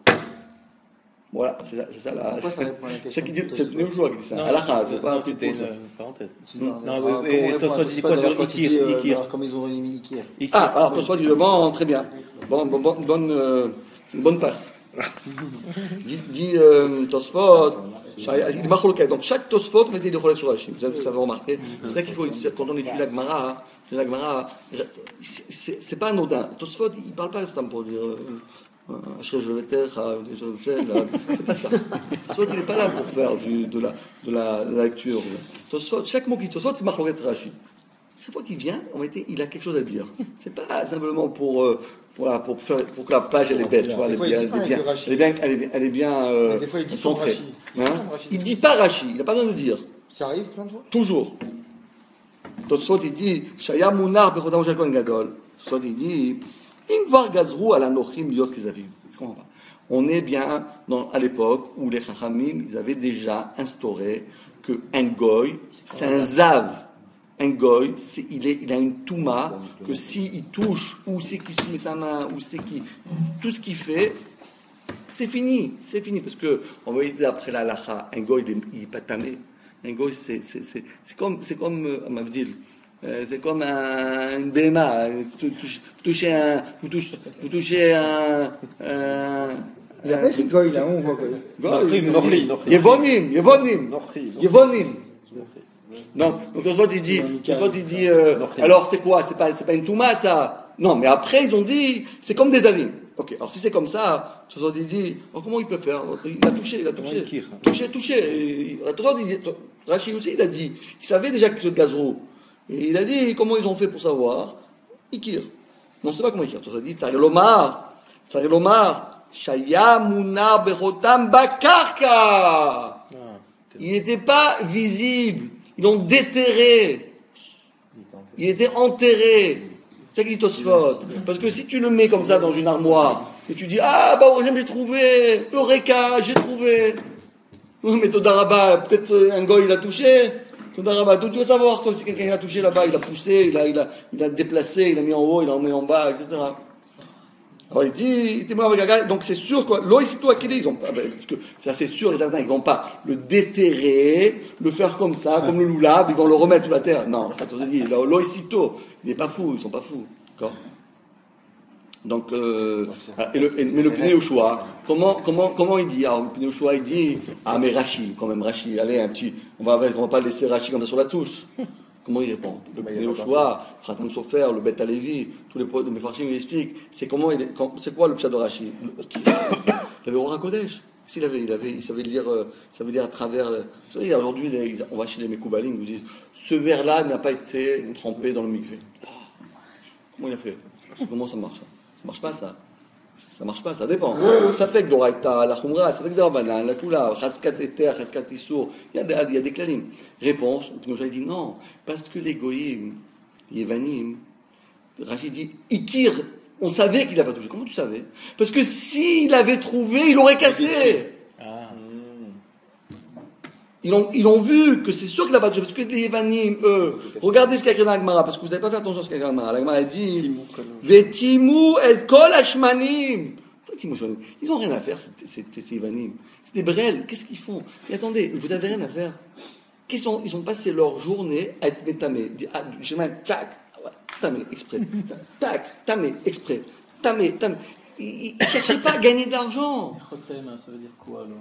Voilà, c'est ça là. Pourquoi ça répond à la question? C'est le Pnei Yoshua qui dit ça. Halakha, c'est pas un petit C'était peu. une parenthèse. Non, et Tosfot dit quoi sur Ikir? Comme ils ont mis Ikir. Ah, alors Tosfot dit bon, très bien. C'est une bonne passe. dit Tosfot, il marque le cas. Donc chaque Tosfot mettait des relais sur Rashi. Vous avez remarqué. C'est ça qu'il faut étudier quand on étudie la Gemara. C'est pas anodin. Tosfot, il parle pas pour dire. C'est pas ça. Tosfot, il n'est pas là pour faire de la lecture. Tosfot, chaque mot qui Tosfot, c'est marqué sur Rashi. Chaque fois qu'il vient, il a quelque chose à dire. C'est pas simplement pour que la page elle est belle, tu vois, elle est bien centrée. Il dit pas Rashi, il n'a pas besoin de dire. Ça arrive plein de fois? Toujours. Tosfot il dit Shaya Munar Bechotam Shel Kohen Gadol. Tosfot il dit Im var gazru ala nochim liot kezavim. Je comprends pas. On est bien à l'époque où les Chachamim ils avaient déjà instauré que un goy c'est un zav. Un goy, il a une touma que s'il touche, ou c'est qu'il soumet sa main, ou c'est qu'il. Tout ce qu'il fait, c'est fini. Parce que, on va dire après la halacha, un goy, il n'est pas tamé. Un goy, c'est comme Mavdil. C'est comme une béma. Vous touchez un. Il a pas écrit goy là, on voit goy. Yevonim. Donc Tosfot il dit, alors c'est quoi? C'est pas une touma ça? Non, mais après ils ont dit, c'est comme des avim. Ok, alors si c'est comme ça, Tosfot il dit, comment il peut faire? Il a touché. Rachid aussi il a dit, il savait déjà que c'est le gazrou. Et il a dit, comment ils ont fait pour savoir? Ikir. Non, c'est pas comment Ikir. Tosfot dit, ça l'omar. צריך לומר, שהיה מונח בחותם בקרקע. Il n'était pas visible. Ils l'ont déterré. Il était enterré. C'est ça qu'il dit Tosfot. Parce que si tu le mets comme ça dans une armoire, et tu dis, ah, bah, j'ai trouvé, Eureka, j'ai trouvé. Non, mais Todaraba, peut-être un gars, il a touché. Todaraba, tu veux savoir, toi, si quelqu'un l'a touché là-bas, il a poussé, il a déplacé, il a mis en haut, il a mis en bas, etc. Alors il dit, donc c'est sûr quoi, l'oïsito akili, ils ont pas, parce que c'est assez sûr et certain, ils vont pas le déterrer, le faire comme ça, comme le loulab, ils vont le remettre sous la terre. Non, ça te dit, l'oïsito, il n'est pas fou, ils sont pas fous, d'accord. Donc, mais le Pnei Yoshua, comment il dit? Alors le Pnei Yoshua il dit, ah mais Rashi, quand même Rashi, allez un petit, on va pas laisser Rashi comme ça sur la touche. Comment il répond? Le Pnei Yoshua, Khatam Sofer, le Bet Alevi, tous les poètes de Mefarshim lui expliquent, c'est quoi le pshat de Rashi? Il avait Ora Kodesh. Il savait lire à travers. Vous savez, aujourd'hui, on va chez les Mekoubalim, ils vous disent, ce verre-là n'a pas été trempé dans le mikvé. Comment il a fait? Comment ça marche? Ça marche pas ça. Ça marche pas, ça dépend. Ça fait que d'Oraïta, la Khumra, ça fait que d'Orbanan, la Kula, Khaskat Eter, Khaskat Issour, il y a des klalim. Réponse, il dit non, parce que les Goïm, les Yevanim, Rachid dit, Ikir, on savait qu'il n'a pas touché. Comment tu savais? Parce que s'il avait trouvé, il aurait cassé. Ils ont vu que c'est sûr qu'il n'a pas touché, parce que les Yevanim, eux, regardez ce qu'il y a écrit dans la Gemara, parce que vous n'avez pas fait attention à ce qu'il y a écrit dans la Gemara. La Gemara dit, Vetimu et kol hashmanim. Ils n'ont rien à faire, ces Yevanim. C'est des brels, qu'est-ce qu'ils font? Mais attendez, vous n'avez rien à faire. Ils ont passé leur journée à être métamés. Je mets tac, tamé, exprès. Tac, tamé, exprès. Tamé. Ils ne cherchaient pas à gagner de l'argent. Ça veut dire quoi alors?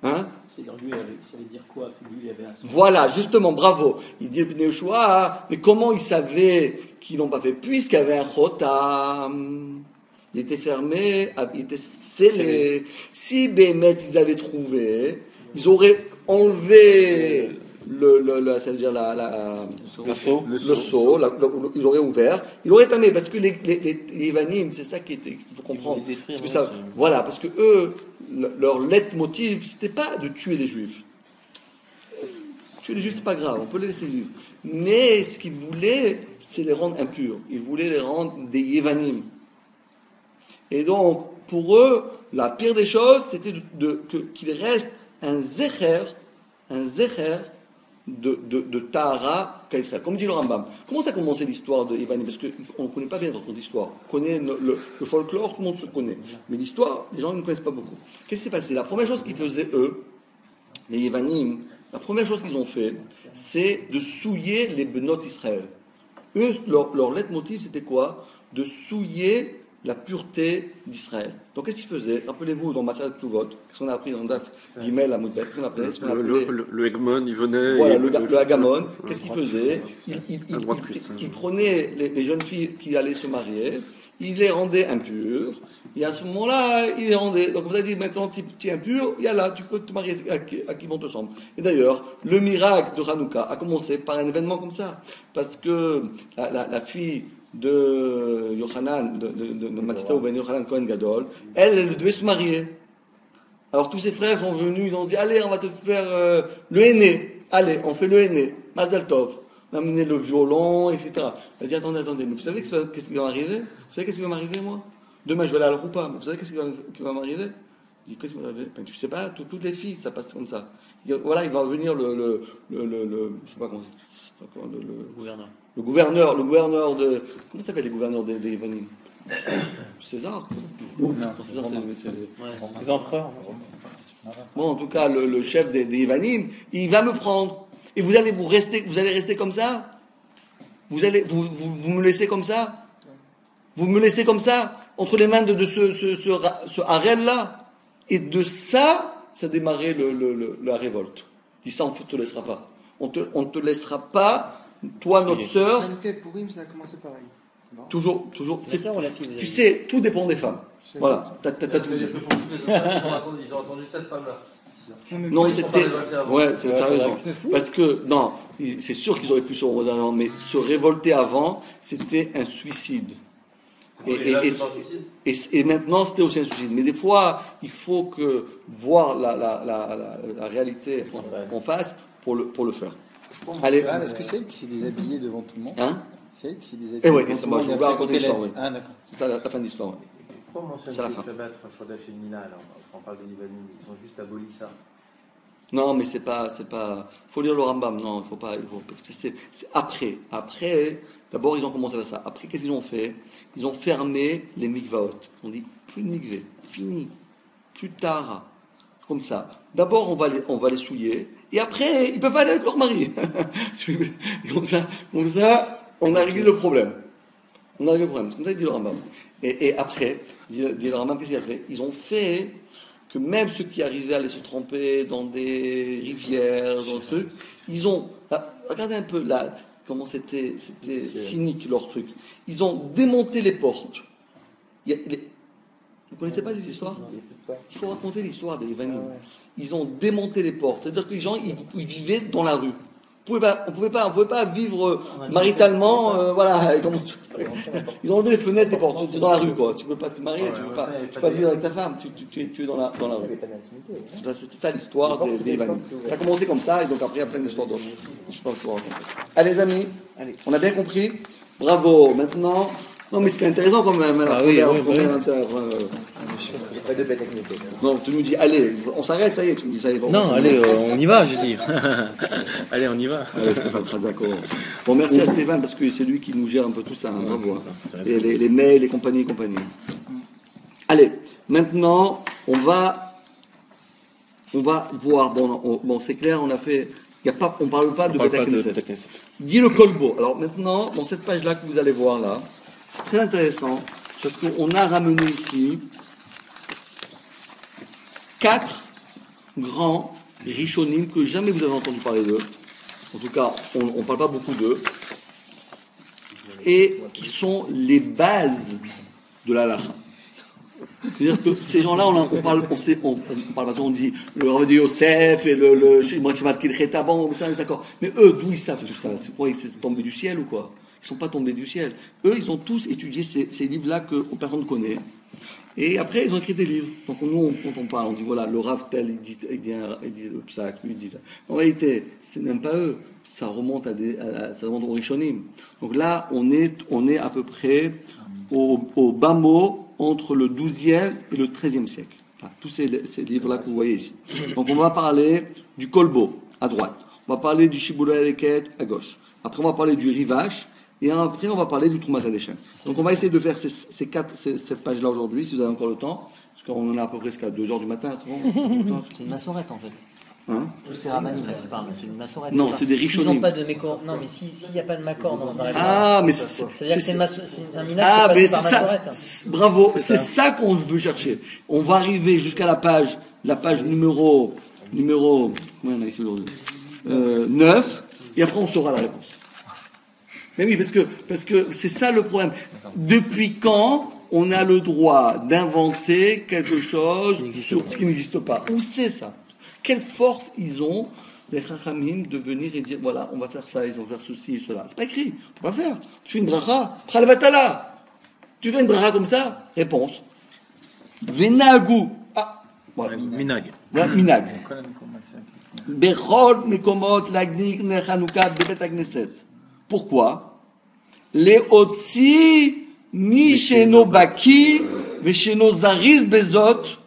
Hein? Ça veut dire quoi que lui avait un son. Voilà, justement, bravo. Il dit Pnei Yoshua, mais comment ils savaient qu'ils l'ont pas fait? Puisqu'il y avait un chotam, il était fermé, il était scellé. Si Bémet ils avaient trouvé, ils auraient enlevé ça veut dire le seau, ils auraient ouvert, ils auraient tamé, parce que les Yevanim, c'est ça qu'il faut comprendre. Parce que ça, voilà, parce que eux, leur leitmotiv, c'était pas de tuer les Juifs. Tuer les Juifs, c'est pas grave, on peut les laisser vivre. Mais ce qu'ils voulaient, c'est les rendre impurs. Ils voulaient les rendre des Yevanim. Et donc, pour eux, la pire des choses, c'était qu'il reste un zecher de Tahara qu'à Israël. Comme dit le Rambam. Comment ça a commencé l'histoire de Yevanim? Parce qu'on ne connaît pas bien notre histoire. On connaît le folklore, tout le monde se connaît. Mais l'histoire, les gens ne connaissent pas beaucoup. Qu'est-ce qui s'est passé? La première chose qu'ils faisaient, eux, les Yevanim, la première chose qu'ils ont fait, c'est de souiller les Benot Israël. Eux, leur leitmotiv, c'était quoi? De souiller la pureté d'Israël. Donc, qu'est-ce qu'ils faisaient? Rappelez-vous, dans Massat Tuvot, qu'est-ce qu'on a appris dans Daf Gimel à Moudbet? Le Hegmon, il venait... Voilà, le Hagamon, qu'est-ce qu'il faisait? Il prenait les jeunes filles qui allaient se marier, il les rendait impures, et à ce moment-là, il les rendait. Donc, vous avez dit, maintenant, tu es impur, il y a là, tu peux te marier à qui bon te semble. Et d'ailleurs, le miracle de Hanouka a commencé par un événement comme ça, parce que la fille de Yochanan, de Matzita ou Ben Yochanan Cohen Gadol, elle devait se marier. Alors tous ses frères sont venus, ils ont dit, allez, on va te faire le henné. Allez, on fait le henné. Mazal Tov. On a amené le violon, etc. Elle a dit, attendez, mais vous savez qu'est-ce qui va m'arriver? Vous savez qu'est-ce qui va m'arriver, moi? Demain, je vais aller à la Roupa. Vous savez qu'est-ce qui va m'arriver? Je dis, qu'est-ce qui va m'arriver? Ben, tu sais pas, toutes les filles, ça passe comme ça. Voilà, il va venir je sais pas comment le gouverneur de... Comment s'appelle les gouverneurs des Yevanim? César? Non, César, les empereurs. Bon, en tout cas, le chef des Yevanim, il va me prendre. Et vous allez rester comme ça? Vous me laissez comme ça? Vous me laissez comme ça? Entre les mains de ce Harel-là? Et de ça a démarré la révolte. Il dit ça, on ne te laissera pas. On ne te laissera pas. Toi, notre sœur. Hanouka et Purim, ça a commencé pareil. Non. Toujours. La sœur ou la fille, Tu sais, tout dépend des femmes. Voilà, t'as tout dit. Ils ont entendu cette femme-là. Non, c'était. Ouais, c'est raison. Parce que, non, c'est sûr qu'ils auraient pu se révolter avant, mais se révolter avant, c'était un suicide. Et maintenant, c'était aussi un suicide. Mais des fois, il faut voir la réalité en face pour le faire. Allez. Est-ce que c'est elle qui s'est déshabillée devant tout le monde? Hein? C'est elle qui s'est déshabillée Eh oui, devant ça tout va, le je monde vais et raconter après l'histoire. Oui. Ah, d'accord. C'est ça la fin de l'histoire. Oui. Pourquoi on mentionne C'est la que fin. Shabbat, Rosh et Mina, alors on parle des Livanim, ils ont juste aboli ça. Non, mais c'est pas. Faut lire le Rambam. Non, il faut pas. Parce que c'est après. Après, d'abord, ils ont commencé à faire ça. Après, qu'est-ce qu'ils ont fait? Ils ont fermé les mikvaot. On dit plus de mikvé, fini, plus tard, comme ça. D'abord, on va les souiller, et après, ils peuvent aller avec leur mari. comme ça, on a réglé le problème. On a réglé le problème. C'est comme ça qu'il dit le Rambam. Et après, dit le Rambam, qu'est-ce qu'il a fait? Ils ont fait que même ceux qui arrivaient à aller se tremper dans des rivières, dans des trucs, ils ont, regardez un peu là, comment c'était cynique leur truc. Ils ont démonté les portes. Vous ne connaissez pas ces histoires? Il faut raconter l'histoire des Yvanim. Ils ont démonté les portes. C'est-à-dire que les gens, ils vivaient dans la rue. On pouvait pas vivre maritalement, voilà. Ils ont enlevé les fenêtres des portes. Tu es dans la rue, quoi. Tu peux pas te marier, tu peux pas vivre avec ta femme. Tu es dans la rue. C'était ça l'histoire des Yvanim. Ça a commencé comme ça, et donc après il y a plein d'histoires d'autres. Je sais pas ce que je raconte. Allez, les amis, on a bien compris. Bravo. Maintenant. Non, mais c'était intéressant quand même. La première. Pas de bête avec Non, tu nous dis, allez, on s'arrête, ça y est, tu me dis ça y est. Non, allez, on y va, je dis. Allez, on y va. Allez, Stéphane Khazako. Bon, merci à Stéphane parce que c'est lui qui nous gère un peu tout ça. Hein, bravo. Et les mails, les compagnies et compagnie. Allez, maintenant, on va voir. Bon, c'est clair, on a fait. On ne parle pas de Beth Knesset. Dit le Kolbo. Alors maintenant, dans cette page-là que vous allez voir là, c'est très intéressant parce qu'on a ramené ici 4 grands Rishonim que jamais vous avez entendu parler d'eux. En tout cas, on ne parle pas beaucoup d'eux. Et qui sont les bases de la halakha. C'est-à-dire que ces gens-là, on parle on dit le Rav de Yosef et le Shimat Kilcheta, bon, ça, d'accord. Mais eux, d'où ils savent tout ça? C'est quoi? C'est tombé du ciel ou quoi? Ils ne sont pas tombés du ciel. Eux, ils ont tous étudié ces livres-là que personne ne connaît. Et après, ils ont écrit des livres. Donc nous, quand on parle, on dit voilà, le Rav tel, il dit le Psak, lui il dit ça. En réalité, c'est même pas eux. Ça remonte ça remonte au Rishonim. Donc là, on est à peu près au bas mot entre le 12e et le 13e siècle. Enfin, tous ces livres-là que vous voyez ici. Donc on va parler du Kolbo, à droite. On va parler du Shibboleth Eleket, à gauche. Après, on va parler du Rivash. Et après, on va parler du Troumat HaDeshem. Donc on va essayer de faire cette page-là aujourd'hui, si vous avez encore le temps. Parce qu'on en a à peu près jusqu'à 2h du matin. C'est bon? C'est une massorette en fait. Hein? Tous ces Ramanim là qui parlent, c'est une massorette. Non, c'est des Rishonim. Ils n'ont pas de mécor. Non, mais s'il n'y a pas de macor dans la Ah, mais ça veut dire que c'est un minage ah, qui mais passe par c'est ça. massorette. Bravo, c'est ça qu'on veut chercher. On va arriver jusqu'à la page numéro, comment on a ici aujourd'hui? 9, et après on saura la réponse. Mais oui, parce que c'est ça le problème. Depuis quand on a le droit d'inventer quelque chose sur ce qui n'existe pas? Où c'est ça? Quelle force ils ont, les Chachamim, de venir et dire voilà, on va faire ça, ils vont faire ceci et cela. C'est pas écrit, on va faire. Tu fais une bracha, Chalvatala. Tu fais une bracha comme ça? Réponse. Venagu. Ah, voilà. Minag. Voilà, minag. Bechol mekomot lagnik ner Chanukah bebet hakneset. Pourquoi? Les otsi mi sheno baki ve sheno zariz bezot.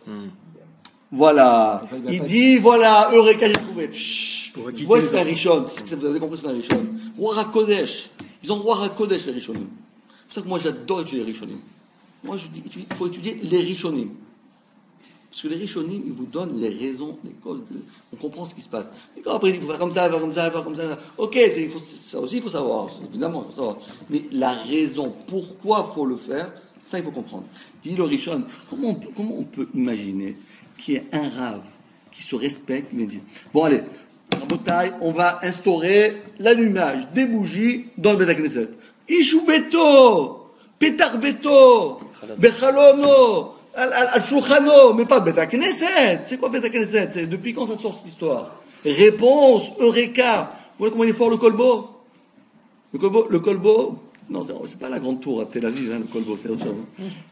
Voilà. Il dit, voilà, Eureka, j'ai trouvé. Je vois ce qu'un Rishon. Vous avez compris ce qu'un Rishon. Roi HaKodesh. Ils ont Roi HaKodesh, les Rishonim. C'est pour ça que moi, j'adore étudier les Rishonim. Moi, je dis, il faut étudier les Rishonim. Parce que les Rishonim, ils vous donnent les raisons, les causes. On comprend ce qui se passe. Et quand après, il faut faire comme ça, faire comme ça, faire comme ça. Ok, ça aussi, il faut savoir. Évidemment, il faut savoir. Mais la raison, pourquoi il faut le faire, ça, il faut comprendre. Dit le Rishon, comment on peut imaginer qu'il y ait un rave qui se respecte, mais dit bon, allez, on va instaurer l'allumage des bougies dans le Beth Knesset. Ishu Beto, Petar Beto, Bechalono, Al-Shulchano, mais pas Beth Knesset. C'est quoi Beth Knesset? C'est depuis quand ça sort cette histoire? Réponse, Eureka. Vous voyez comment il est fort le Kolbo? Le Kolbo, Non, c'est pas la grande tour à Tel Aviv, le Kolbo, c'est autre chose.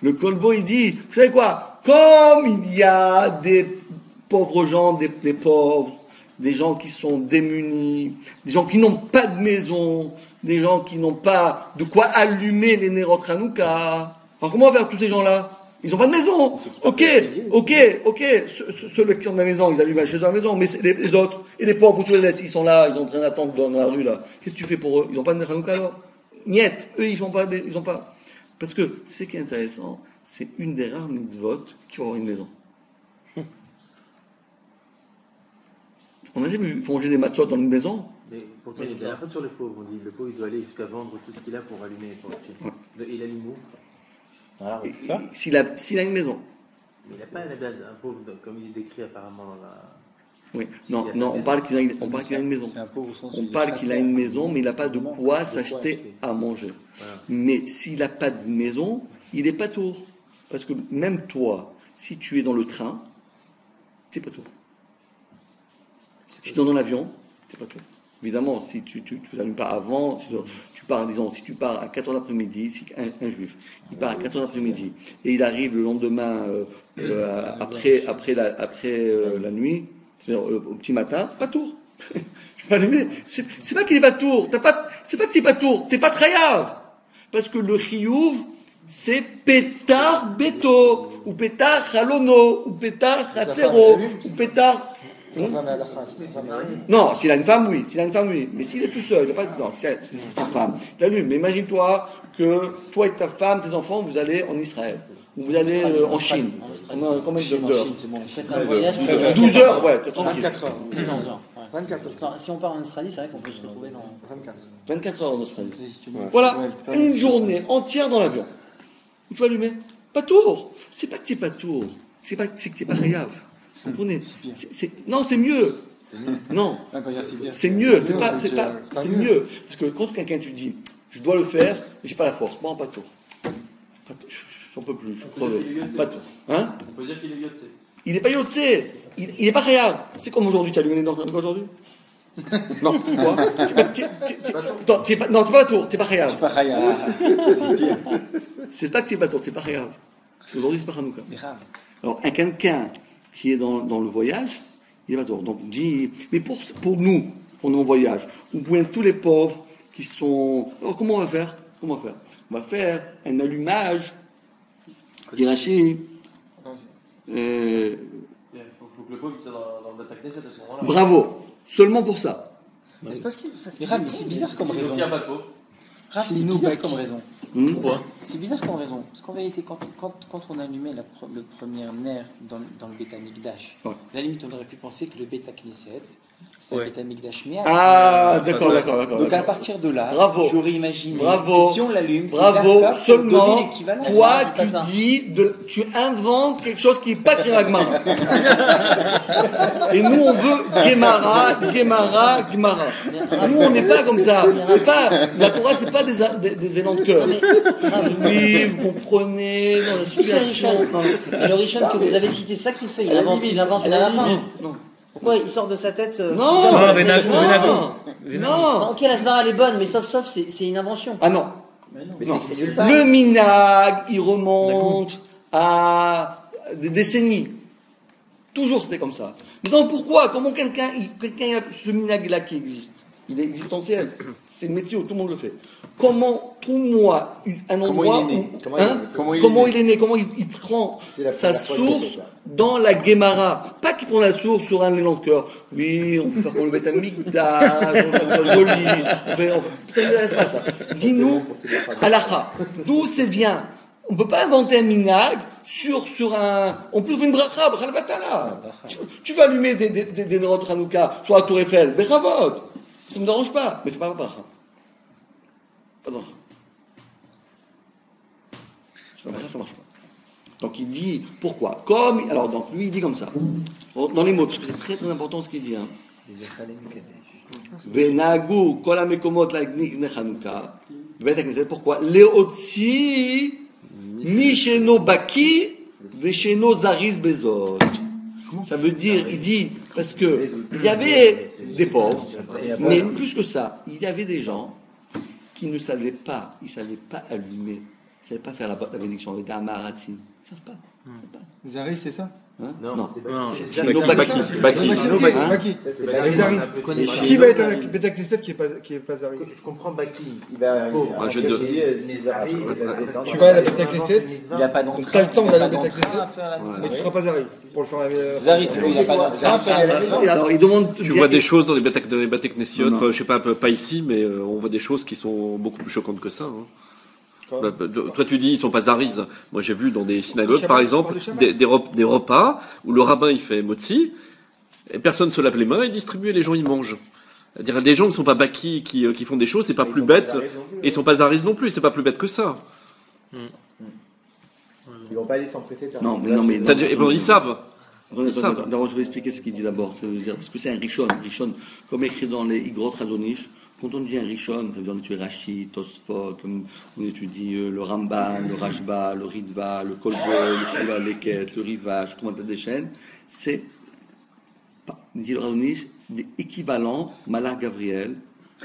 Le Kolbo, il dit, vous savez quoi? Comme il y a des pauvres gens, des pauvres, des gens qui sont démunis, des gens qui n'ont pas de maison, des gens qui n'ont pas de quoi allumer les Nerot Hanouka. Alors comment on va faire tous ces gens-là? Ils n'ont pas de maison. Ok. Ceux qui ont de la maison, ils allument chez eux à la maison, mais les autres, et les pauvres, où tu les laisses, ils sont là, ils ont en train d'attendre dans la rue, là. Qu'est-ce que tu fais pour eux? Ils n'ont pas de Hanouka, alors? Niet. Eux, ils ont pas. Parce que, ce qui est intéressant, c'est une des rares mitzvot qui vont avoir une maison. On n'a jamais vu manger des matzot dans une maison. Mais pourtant, il y a un peu sur les pauvres. On dit le pauvre, il doit aller jusqu'à vendre tout ce qu'il a pour allumer. Il allume où? Voilà, c'est ça. S'il a une maison. Mais il n'a pas à la base un pauvre, comme il est décrit apparemment dans la. Oui, non, on parle qu'il a une maison. On parle qu'il a une maison, mais il n'a pas de quoi s'acheter à manger. Voilà. Mais s'il n'a pas de maison, il n'est pas tour. Parce que même toi, si tu es dans le train, c'est pas tour. Si tu es dans l'avion, c'est pas tour. Évidemment, si tu ne t'allumes pas avant, si tu pars à 4h l'après-midi, si un juif, il part à 4h l'après-midi, et il arrive le lendemain, après la nuit, c'est-à-dire au petit matin, pas tour. Je peux pas l'aimer. C'est pas qu'il est pas tour. C'est pas que tu es pas tour. T'es pas trayav. Parce que le chiyuv, c'est pétard beto, ou pétard chalono, ou pétard chatzero, ou pétard. Non, s'il a une femme, oui. Mais s'il est tout seul, il n'a pas. Non, c'est sa femme. Il allume. Mais imagine-toi que toi et ta femme, tes enfants, vous allez en Israël. Ou vous allez en Chine. Combien d'heures? Faites un voyage. 12 heures, ouais, t'es tranquille. 24 heures. 24 heures. Si on part en Australie, c'est vrai qu'on peut se retrouver dans. 24 heures en Australie. Voilà, une journée entière dans l'avion. Où tu vas allumer? Pas tour. C'est pas que t'es pas tour. C'est que t'es pas réave. Vous comprenez? Non, c'est mieux. Non, c'est mieux. C'est mieux. Parce que quand quelqu'un tu dis, je dois le faire, mais j'ai pas la force. Bon, pas tour. J'en peux plus, je suis crevé. Pas tour. Hein? On peut dire qu'il est yotse. Il n'est pas yotse. Il n'est pas réave. C'est comme aujourd'hui. Tu as allumé les dents aujourd'hui? Non, quoi? T'es pas tour, t'es pas réave. C'est pas que t'es pas tour, t'es pas réave. Aujourd'hui, c'est pas Hanouka. Alors, quelqu'un qui est dans le voyage, il est pas tour. Donc, dit, mais pour nous, qu'on est en voyage, ou pour tous les pauvres qui sont. Alors, comment on va faire? On va faire un allumage d'Irachi. Il faut que le pauvre soit dans le Bata Knesset à ce moment-là. Bravo. Seulement pour ça. Mais c'est bizarre comme raison. Il n'y a pas de pauvre. C'est bizarre comme raison. Pourquoi? C'est bizarre comme raison. Parce qu'en vérité, quand on allumait le premier nerf dans le Beth Amikdash, à la limite, on aurait pu penser que le Beth Knesset, c'est un Beth Amikdash miel. Ah, d'accord. Donc à partir de là, j'aurais imaginé que si on l'allume, c'est seulement l'équivalent. Toi, tu inventes quelque chose qui n'est pas Kiragma. Et nous, on veut Gemara. Nous, on n'est pas comme ça. C'est pas, la Torah, c'est pas des élans de cœur. Oui, vous comprenez, dans la situation. Et le Rishon que vous avez cité, ça qu'il fait, il invente une halakha. Pourquoi il sort de sa tête Non. Ok, la Svara elle est bonne, mais sauf, c'est une invention. Ah non. Non. Le minag, il remonte à des décennies. Toujours c'était comme ça. Mais donc pourquoi? Comment quelqu'un a ce minag-là qui existe? Il est existentiel. C'est le métier où tout le monde le fait. Comment, trouve-moi un endroit comment il est né, comment il prend sa source dans la Gemara. Pas qu'il prend la source sur un élan de cœur. Oui, on peut faire comme le Beth Amikdash, on peut faire joli, ça ne m'intéresse pas ça. Dis-nous, halakha, d'où c'est vient? On ne peut pas inventer un minag sur un. On peut faire une bracha, batala. Tu vas allumer des Nerot Hanouka sur la Tour Eiffel, bechavot. Ça ne me dérange pas, mais fais pas la bracha. Pas de bracha. Sur la bracha, ça ne marche pas. Donc il dit, pourquoi? Alors, donc lui il dit comme ça, dans les mots, parce que c'est très très important ce qu'il dit. Venagu kol hamekomot la'adlik bnei Hanouka, bebet hakneset, pourquoi? Leotzi misheno baki vesheno zariz bezot. Ça veut dire, il dit, parce que il y avait des pauvres, mais plus que ça, il y avait des gens qui ne savaient pas, ils ne savaient pas allumer, ils ne savaient pas faire la bénédiction, avec un maratin. Ils ne savent pas. Zari, c'est ça? Hein? Non, c'est Non, C'est Baki. Baki. Baki. Baki. Zari. Qui va être avec Beta Knesset qui est pas Zari? Je comprends Baki. Il va Ouais, je vais Tu vas à la Beta Knesset, Il n'a pas donc d'entrain. t'as le temps il a d'aller pas à Beta d'entrain à Knesset, faire la mais tu seras pas Zari pour le faire la Zari, c'est bon, il n'a pas d'entrain à faire la maison. Alors, ils demandent. Tu vois des choses dans les Beth Knesset, Non. je sais pas ici, mais on voit des choses qui sont beaucoup plus choquantes que ça. Hein. Toi, tu dis ils sont pas zaris. Moi, j'ai vu dans des synagogues, Shabbat, par exemple, pour le des repas où le rabbin il fait motzi, et personne se lave les mains et distribue et les gens ils mangent. C'est-à-dire des gens qui sont pas baki, qui font des choses, c'est pas plus bête, et ils sont pas zaris non plus, c'est pas plus bête que ça. Ils vont pas aller s'empresser de faire Non, des mais non, mais. tâches. Et bon, ils savent. Attendez, Ils savent. d'abord, je vais expliquer ce qu'il dit d'abord. Ça veut dire, parce que c'est un rishon. Rishon, comme écrit dans les Igrot Razonish, quand on dit un rishon, ça veut dire on étudie Rashi, Tosfot, on étudie le Ramban, le Rashba, le Ritva, le Kolbo, le Shiva Leket, le Rivash, tout un tas de chaînes. C'est, dit le Razonish, des équivalents Malach Gabriel,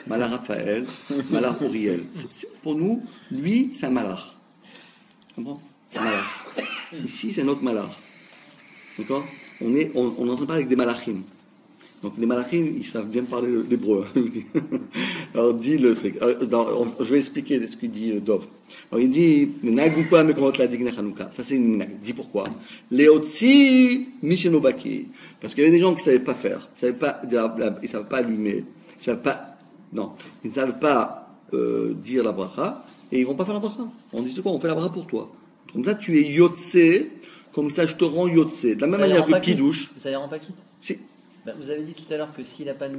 Malach Raphaël, Malach Uriel. Pour nous, lui, c'est un Malach. Tu comprends? C'est un Malach. Ici, c'est notre Malach. D'accord? On est en train de parler avec des malachim. Donc les malachim, ils savent bien parler l'hébreu. Alors dit le truc. Je vais expliquer ce qu'il dit Dov. Alors il dit, ça c'est une minag. Il dit pourquoi? Leotzi mishenobaki. Parce qu'il y avait des gens qui ne savaient pas faire. Ils ne savaient pas allumer. Ils ne savaient pas dire la bracha. Et ils ne vont pas faire la bracha. On dit quoi? On fait la bracha pour toi. Comme ça tu es yotze. Comme ça, je te rends yotze. De la même manière que Kiddush. Ça les rend pas quitte. Si. Vous avez dit tout à l'heure que s'il a pas de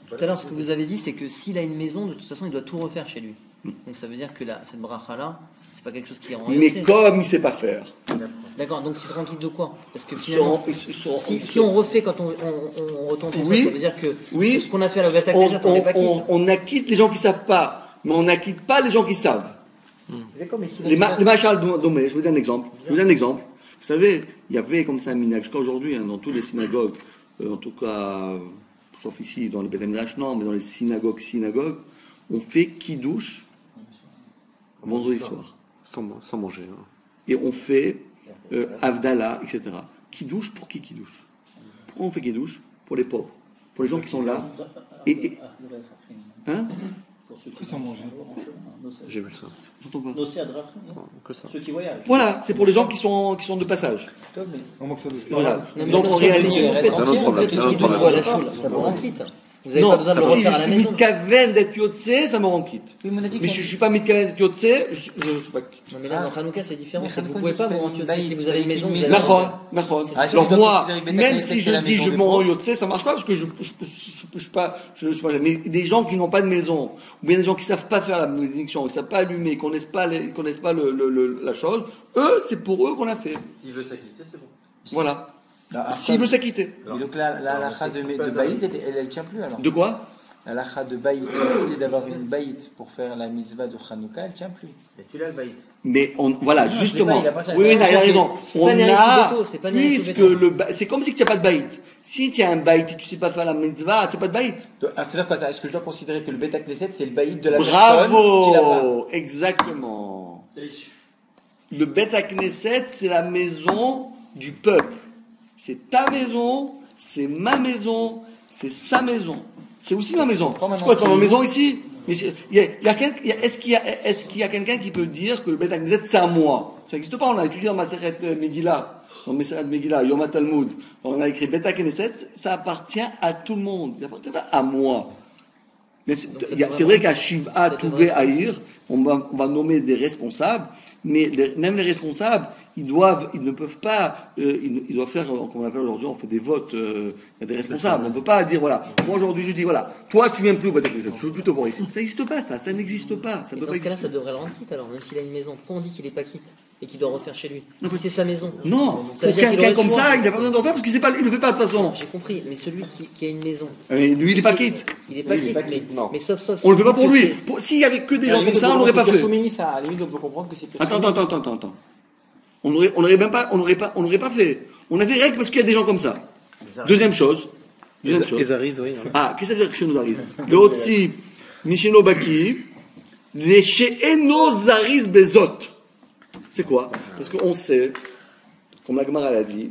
tout à l'heure, ce que vous avez dit, c'est que s'il a une maison, de toute façon, il doit tout refaire chez lui. Donc ça veut dire que cette bracha-là, c'est pas quelque chose qui rend Mais yotze. comme il ne sait pas faire. D'accord, donc il se rend quitte de quoi? Parce que finalement, Ils seront- si on refait quand on retombe chez Oui. soi, ça veut dire que Oui. ce qu'on a fait à la Beta Knesset, on n'est pas quitte. on acquitte les gens qui ne savent pas, mais on n'acquitte pas les gens qui savent. D'accord, mais si Les machal domé, je vous donne un exemple. Vous savez, il y avait comme ça un minag, jusqu'à aujourd'hui, dans toutes les synagogues, en tout cas, sauf ici, dans les Beth Midrash, non, mais dans les synagogues, on fait kiddush vendredi soir. Sans manger. Hein. Et on fait Avdallah, etc. Kiddush, pour qui kiddush? Pourquoi on fait kiddush? Pour les pauvres, pour les gens qui sont là. Hein? Sans manger. J'ai vu ça. J'entends pas. Que ça. ceux qui voyagent. Voilà, c'est pour les gens qui sont de passage. On manque ça de Voilà. Non, mais Donc ça, en si vous réalité, faites c'est un autre entier, vous problème, faites c'est un le autre kiddush problème. à la choule, ça vous rend quitte. Vous n'avez non, pas besoin de le si refaire à je la suis maison. mitkaven d'être yotze, ça me rend quitte. Oui, mais on a dit Mais qu'il y a- je ne suis pas mitkaven d'être yotze, je suis pas quitte. Non, mais là, dans Hanouka, c'est différent. Mais c'est que vous Hanouka, pouvez tu pas fais vous rendre une yotze. Si baït, vous avez une maison, vous avez Nachon. Ah, Alors je dois moi, considérer que Beth même Knesset, si c'est je la dis maison je des me rends pauvres. yotze, ça marche pas parce que je suis pas, mais des gens qui n'ont pas de maison, ou bien des gens qui savent pas faire la bénédiction, qui savent pas allumer, qui connaissent pas la chose, eux, c'est pour eux qu'on a fait. S'il veut s'acquitter, c'est bon. Voilà. Ah, S'il veut s'acquitter. Et donc la halakha de baït, elle tient plus alors. De quoi? La halakha de baït, c'est d'avoir une baït pour faire la mitzvah de Hanouka, elle tient plus. Mais tu l'as le baït. Mais voilà, Non, je justement. l'ai pas, il a pas ça. Oui, il a raison. C'est pas Neri Kubeto, c'est pas Neri puisque Kubeto. c'est comme si tu n'as pas de baït. Si tu as un baït et tu sais pas faire la mitzvah, tu n'as pas de baït. C'est-à-dire quoi ça? Est-ce que je dois considérer que le Beta Knesset, c'est le baït de la personne qui l'a pas? Bravo! Exactement. Le Beth Knesset, c'est la maison du peuple. C'est ta maison, c'est ma maison, c'est sa maison. C'est aussi ma maison. C'est quoi ton maison ici? Mais est-ce qu'il y a quelqu'un qui peut dire que le Beth Knesset, c'est à moi? Ça n'existe pas. On a étudié dans Maseret Megillah, dans Maseret Megillah, Yom HaTalmud. On a écrit Beth Knesset, ça appartient à tout le monde. Il n'appartient pas à moi. Mais c'est vrai qu'à Shiva, Touvé, Haïr, on va nommer des responsables, mais même les responsables, ils ne peuvent pas, ils doivent faire, comme on appelle aujourd'hui, on fait des votes, il y a des responsables. On ne peut pas dire, voilà, moi aujourd'hui je dis, voilà, toi tu viens plus au Beth Knesset, je veux plus te voir ici. Ça n'existe pas, ça n'existe pas, ça Et peut dans pas ce cas-là, exister. ça devrait le rendre quitte alors, même s'il a une maison. Pourquoi on dit qu'il est pas quitte et qu'il doit refaire chez lui? Si c'est sa maison. Non, Ça veut pour dire qu'il aurait quelqu'un le comme choix. ça, il n'a pas besoin d'en faire parce qu'il ne le fait pas de toute façon. J'ai compris, mais celui qui a une maison. Mais lui, il n'est pas quitte. Il est pas quitte, mais sauf. On le fait pas pour que lui. c'est- S'il y avait que des À la gens comme limite, ça, on peut n'aurait pas comprendre que fait. c'est Soumini, ça. À la limite, on peut comprendre que c'est Attends. On n'aurait pas fait. On avait règle parce qu'il y a des gens comme ça. Deuxième chose, Deuxième chose. Ezariz, oui. Voilà. Ah, qu'est-ce que ça veut dire chez nos Ariz? Le Otsi, Misheno Baki, les She'eno Zariz Bezot. C'est quoi? Parce qu'on sait, comme la Gemara l'a dit,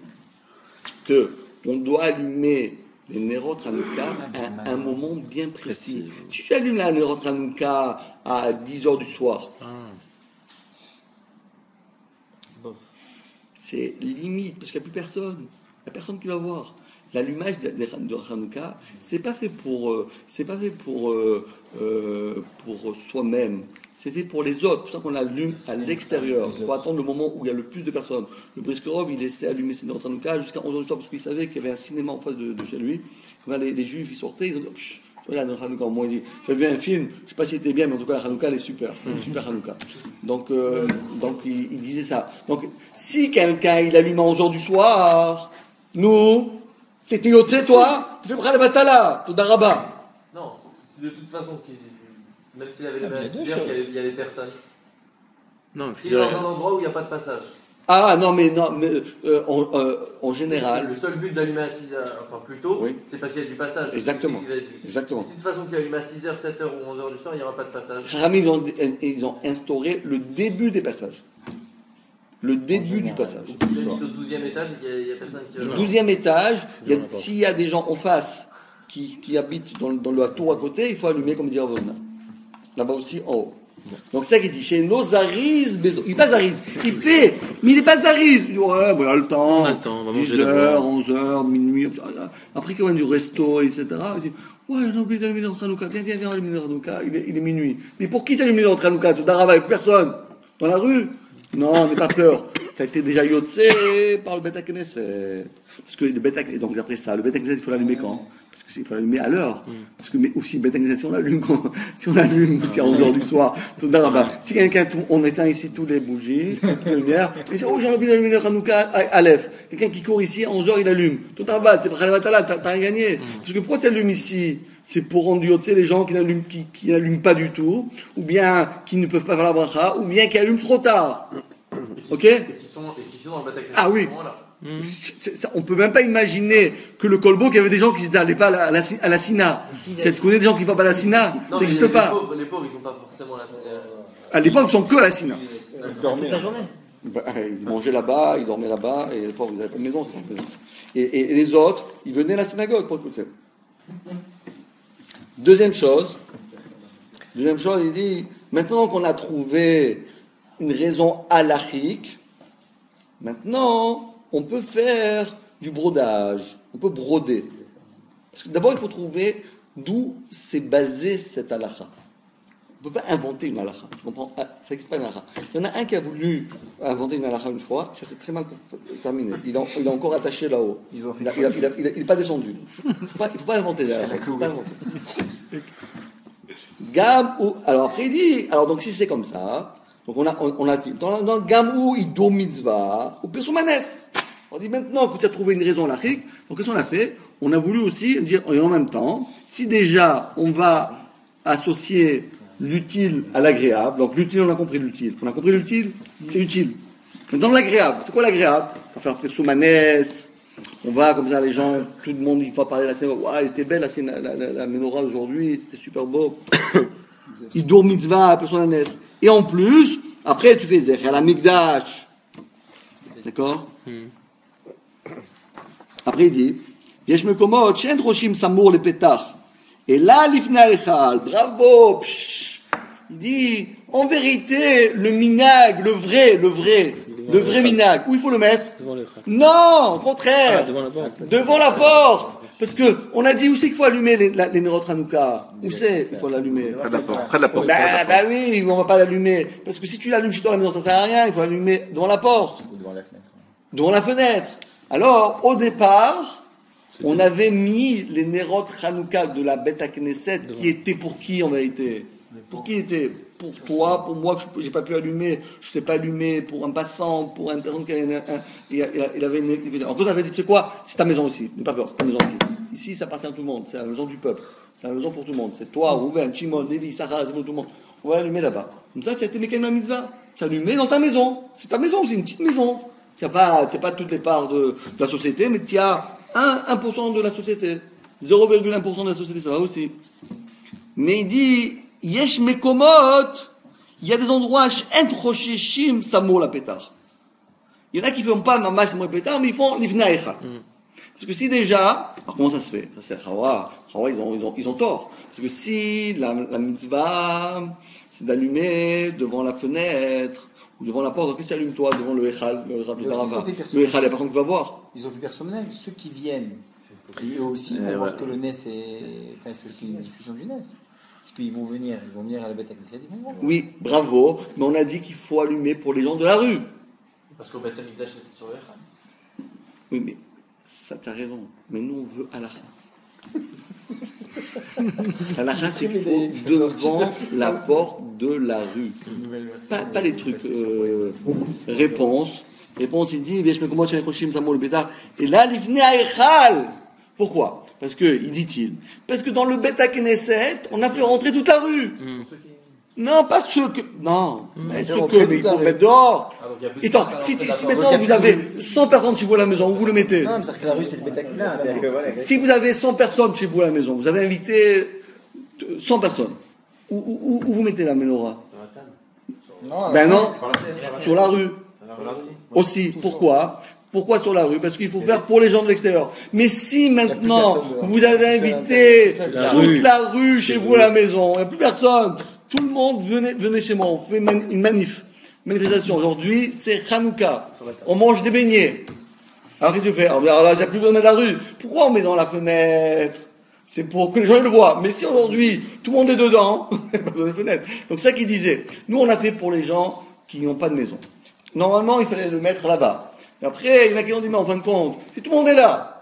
que on doit allumer les Nerot Hanouka à un moment bien précis. Si tu allumes la Nerot Hanouka à 10h du soir, c'est limite, parce qu'il n'y a plus personne. Il n'y a personne qui va voir. L'allumage de Hanouka, c'est pas fait pour soi-même. C'est fait pour les autres. C'est pour ça qu'on l'allume à l'extérieur. Il faut attendre le moment où il y a le plus de personnes. Le Briskerov, il laissait allumer ses Nerot Hanouka jusqu'à 11h du soir parce qu'il savait qu'il y avait un cinéma en face de chez lui. Quand les Juifs ils sortaient, ils ont dit voilà, notre Hanouka. Moi, il dit, tu as vu un film, je ne sais pas si c'était bien, mais en tout cas, la Hanouka, elle est super. C'est une super Hanouka. Donc il disait ça. Donc, si quelqu'un, il allume à 11h du soir, nous, t'es yotze, toi, tu fais Bral Batala, tout d'Araba. Non, c'est de toute façon, même s'il avait levé à 6 heures, il y a des personnes. Non, S'il est dans un endroit où il n'y a pas de passage. Ah, non, mais en général. Le seul but d'allumer à 6 heures, enfin plus tôt, Oui. c'est parce qu'il y a du passage. Exactement. Exactement. Si de toute façon qu'il allume à 6 heures, 7 heures ou 11 heures du soir, il n'y aura pas de passage. Rami, ils ont instauré le début des passages. Le début du passage. Il habite au 12e étage et il n'y a personne qui va. Le 12e étage, s'il y a des gens en face qui habitent dans la tour à côté, il faut allumer, comme dit Ravona. Là-bas aussi, en haut. Donc c'est ça qu'il dit, chez nos Zariz, il n'est pas Zariz, il fait, mais il n'est pas Zariz. Il dit, ouais, bon, il a le temps, On a le temps, on va 10 manger heures, d'abord. 11 heures, minuit, après qu'il y a du resto, etc. Il dit, ouais, j'ai oublié d'allumer notre Hanouka, viens, allumer notre Hanouka, il est minuit. Mais pour qui t'as allumé notre Hanouka? Tout d'Araba, avec personne. Dans la rue? Non, n'aie pas peur. Ça a été déjà yotzé par le Beth Knesset. Parce que le Beth Knesset, donc après ça, le Beth Knesset, il faut l'allumer quand? Parce qu'il faut l'allumer à l'heure. Parce que, mais aussi, Beth Knesset, si on l'allume aussi à 11h du soir, tout d'Araba. Si quelqu'un, on éteint ici tous les bougies, toutes les lumières, il dit, oh, j'ai oublié d'allumer le Hanouka à Aleph. Quelqu'un qui court ici, à 11h, il allume. Tout d'Araba, c'est B'Chalavatala, t'as rien gagné. Parce que pourquoi tu allumes ici? C'est pour rendre yotzé les gens qui n'allument pas du tout, ou bien qui ne peuvent pas faire la bracha, ou bien qui allument trop tard. Ok? Et qui sont dans le bataille. Ah oui. On peut même pas imaginer que le Kolbo, qu'il y avait des gens qui n'allaient pas à la Sina. Tu connais des gens qui ne vont pas à la Sina? Ça n'existe pas. Les pauvres, ils sont pas forcément là. À l'époque, ils sont que à la Sina. Toute la journée. Ils mangeaient là-bas, ils dormaient là-bas, et les pauvres, ils n'avaient pas de maison. Et les autres, ils venaient à la synagogue pour écouter. Deuxième chose, il dit, maintenant qu'on a trouvé une raison halachique, maintenant, on peut faire du brodage, on peut broder. Parce que d'abord, il faut trouver d'où s'est basé cette halakha. On ne peut pas inventer une halakha, tu comprends? Ça n'existe pas une halakha. Il y en a un qui a voulu inventer une halakha une fois, ça s'est très mal terminé. Il est encore attaché là-haut. Il n'est pas descendu. Il ne faut pas inventer des halakhas. Alors après il dit, alors donc si c'est comme ça, donc on a dit, dans Gamou Ido Mitzvah, ou Persumanes. On dit maintenant que tu as trouvé une raison lachique, donc qu'est-ce qu'on a fait? On a voulu aussi dire, et en même temps, si déjà on va associer l'utile à l'agréable, donc l'utile, on a compris l'utile. On a compris l'utile? C'est utile. Maintenant l'agréable, c'est quoi l'agréable? On va faire Persumanes, on va comme ça, les gens, tout le monde, il va parler de la scène, waouh, elle était belle la menorah aujourd'hui, c'était super beau. Ido Mitzvah, Persumanes. Et en plus, après tu fais Zecher la Mikdash. D'accord? Après il dit, Yesh mekomot, she'en roshim samour le petach. Et là, l'ifna echal, bravo, psh. Il dit, en vérité, le minag, le vrai minag, où il faut le mettre? Non, au contraire. Devant la porte. Parce que, on a dit où c'est qu'il faut allumer les Nerot Hanouka? Où c'est qu'il faut l'allumer? Près de la porte. Bah oui, on va pas l'allumer. Parce que si tu l'allumes chez toi à la maison, ça sert à rien, il faut l'allumer devant la porte. Ou devant la fenêtre. Devant la fenêtre. Alors, au départ, on avait mis les Nerot Hanouka de la Beth Knesset qui étaient pour qui en vérité? Pour qui était? Pour toi, pour moi, que j'ai pas pu allumer, je sais pas allumer, pour un passant, pour un personne qui avait il avait une. En plus, on avait dit, tu sais quoi? C'est ta maison aussi, n'aie pas peur, c'est ta maison aussi. Ici, ça appartient à tout le monde, c'est la maison du peuple, c'est la maison pour tout le monde. C'est toi, Rouven, Shimon, Lévi, Sarah, c'est pour tout le monde. On va allumer là-bas. Comme ça, tu as été Mekel ma mitzvah. Tu as allumé dans ta maison. C'est ta maison, c'est une petite maison. Tu n'as pas toutes les parts de la société, mais tu as 1% de la société. 0,1% de la société, ça va aussi. Mais il dit, yesh mekomot, il y a des endroits, en rosheshim samo la pétard. Il y en a qui ne font pas mamash samo la pétard, mais ils font l'ivna echal. Parce que si déjà, alors comment ça se fait? Ça c'est Chawa, ils ont tort. Parce que si la mitzvah, c'est d'allumer devant la fenêtre, ou devant la porte, qu'est-ce que tu allumes toi devant le echal, le echal, il y a personne qui va voir. Ils ont fait personnel, ceux qui viennent, et eux aussi vont voir que le NES c'est aussi une diffusion du NES. Parce qu'ils vont venir à la bête avec les ils vont voir. Oui, bravo, mais on a dit qu'il faut allumer pour les gens de la rue. Parce qu'au Beth Amikdash, c'était sur le Echad. Oui, mais ça, t'as raison. Mais nous, on veut halakha. Halakha, c'est qu'il faut devant la porte de la rue. Pas les trucs. Réponse, il dit, et là, l'ifne echal. Pourquoi? Parce que, dit-il, parce que dans le Beta Knesset, on a fait rentrer toute la rue. Non, pas ceux que, non, mais ceux que, mais il faut mettre dehors. Et attends, si maintenant vous avez 100 personnes chez vous à la maison, où vous le mettez? Non, mais c'est-à-dire que la rue c'est le Beta Knesset. Si vous avez 100 personnes chez vous à la maison, vous avez invité 100 personnes, où vous mettez la menorah? Ben non, sur la rue. Aussi, pourquoi? Pourquoi sur la rue? Parce qu'il faut faire pour les gens de l'extérieur. Mais si maintenant vous avez invité toute la rue chez vous à la maison, il n'y a plus personne, tout le monde venez chez moi, on fait une manifestation. Aujourd'hui, c'est Hanouka. On mange des beignets. Alors qu'est-ce que je fais? Alors là, il n'y a plus besoin de mettre la rue. Pourquoi on met dans la fenêtre? C'est pour que les gens le voient. Mais si aujourd'hui, tout le monde est dedans, pas besoin de fenêtre. Donc ça qu'il disait. Nous, on a fait pour les gens qui n'ont pas de maison. Normalement, il fallait le mettre là-bas. Mais après, il y en a qui ont dit, mais en fin de compte, si tout le monde est là,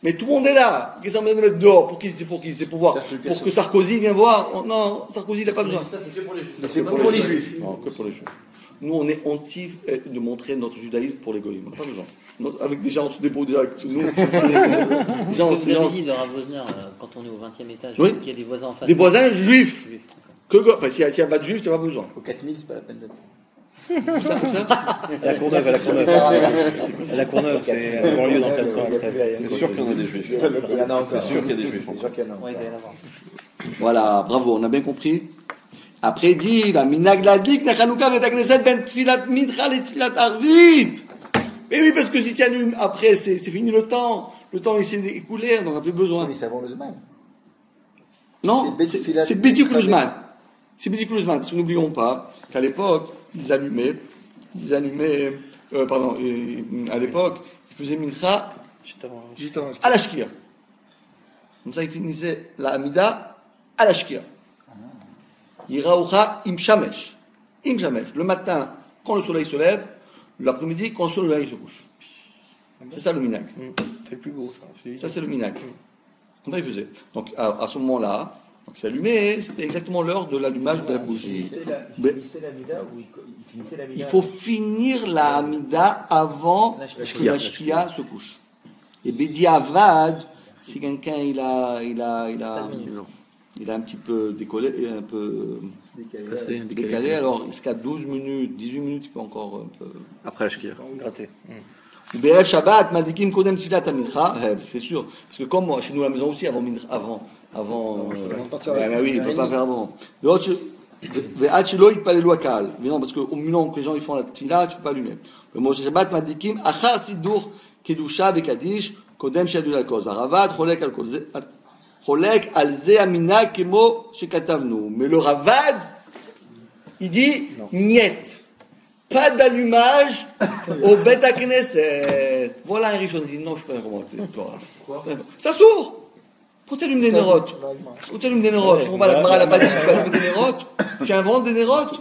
mais tout le monde est là, qu'est-ce qu'on va mettre dehors? Pour qui? C'est pour voir. Pour que Sarkozy vienne voir. Oh, non, Sarkozy, il n'a pas besoin. Ça, c'est que pour les Juifs. C'est pour les Juifs. Non, que pour les Juifs. Nous, on est anti de montrer notre judaïsme pour les goyim. On n'a pas besoin. Avec des gens en dessous direct. Nous, vous avez dit de Rav Wozner, quand on est au 20e étage, oui, qu'il y a des voisins en face. Des voisins juifs. S'il n'y a pas de juifs, tu n'as pas besoin. Au 4000, c'est pas la peine de. Comme ça. À la Courneuve. À la Courneuve, c'est un banlieue dans le 93. C'est sûr qu'il y en a des juifs. Il y en a encore. C'est sûr qu'il y a des juifs. Ouais, il va y en avoir. Voilà, bravo, on a bien compris. Après, il dit, la minag ladik, na Chanukah bet hakneset ben tfilat mincha le tfilat arvit. Mais oui, parce que si tu allumes, après, c'est fini le temps. Le temps, il s'est écoulé, on n'en a plus besoin. Mais c'est avant le Zman. Non, c'est Bediuk le Zman. C'est Bediuk le Zman. Parce que n'oublions pas qu'à l'époque, ils allumaient, à l'époque, ils faisaient mincha à la shkia. Comme ça, ils finissaient la Hamida à la shkia. Yiraucha im shamesh. Im shamesh. Le matin, quand le soleil se lève, l'après-midi, quand le soleil se couche. C'est ça le minag. C'est le plus beau, ça. Ça, c'est le minag. Comme ça, ils faisaient. Donc, à ce moment-là, donc, c'est allumé, c'était exactement l'heure de l'allumage de la bougie. Il faut finir la Hamida avant que la Shkia se couche. Et Bedi Avad, si quelqu'un il a un petit peu décollé, un peu décalé, alors jusqu'à 12 minutes, 18 minutes, il peut encore un peu. Après la shkia. Gratter. Be'erev Shabbat, madikim kodem tfilat mincha, c'est sûr, parce que comme chez nous à la maison aussi, avant, oui, il ne peut pas faire avant. Ve'at shelo yitpalelu hakal. Mais non, parce qu'au moment que les gens ils font la tfila, tu ne peux pas allumer. Be'moshe Shabbat, madikim achar sidur kedusha ve'kadish kodem sheyadul al-koz. Ravad cholek al ze amina kemo shekatavnu. Mais le Ravad, il dit niet. Pas d'allumage au Beta Knesset. Voilà un riche, on dit non, je ne sais pas comment cette histoire-là. Ça s'ouvre. Pourquoi tu allumes des nérotes? Pourquoi tu allumes des nérotes? Tu comprends pas, la Gemara n'a pas dit que tu allumes des nérotes? Tu inventes des nérotes?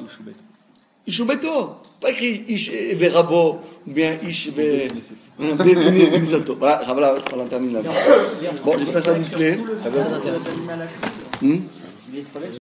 Ishubeto. Pas écrit Ish Verabo, ou bien Ish Benizato. Voilà, on termine là. Bon, j'espère que ça vous plaît.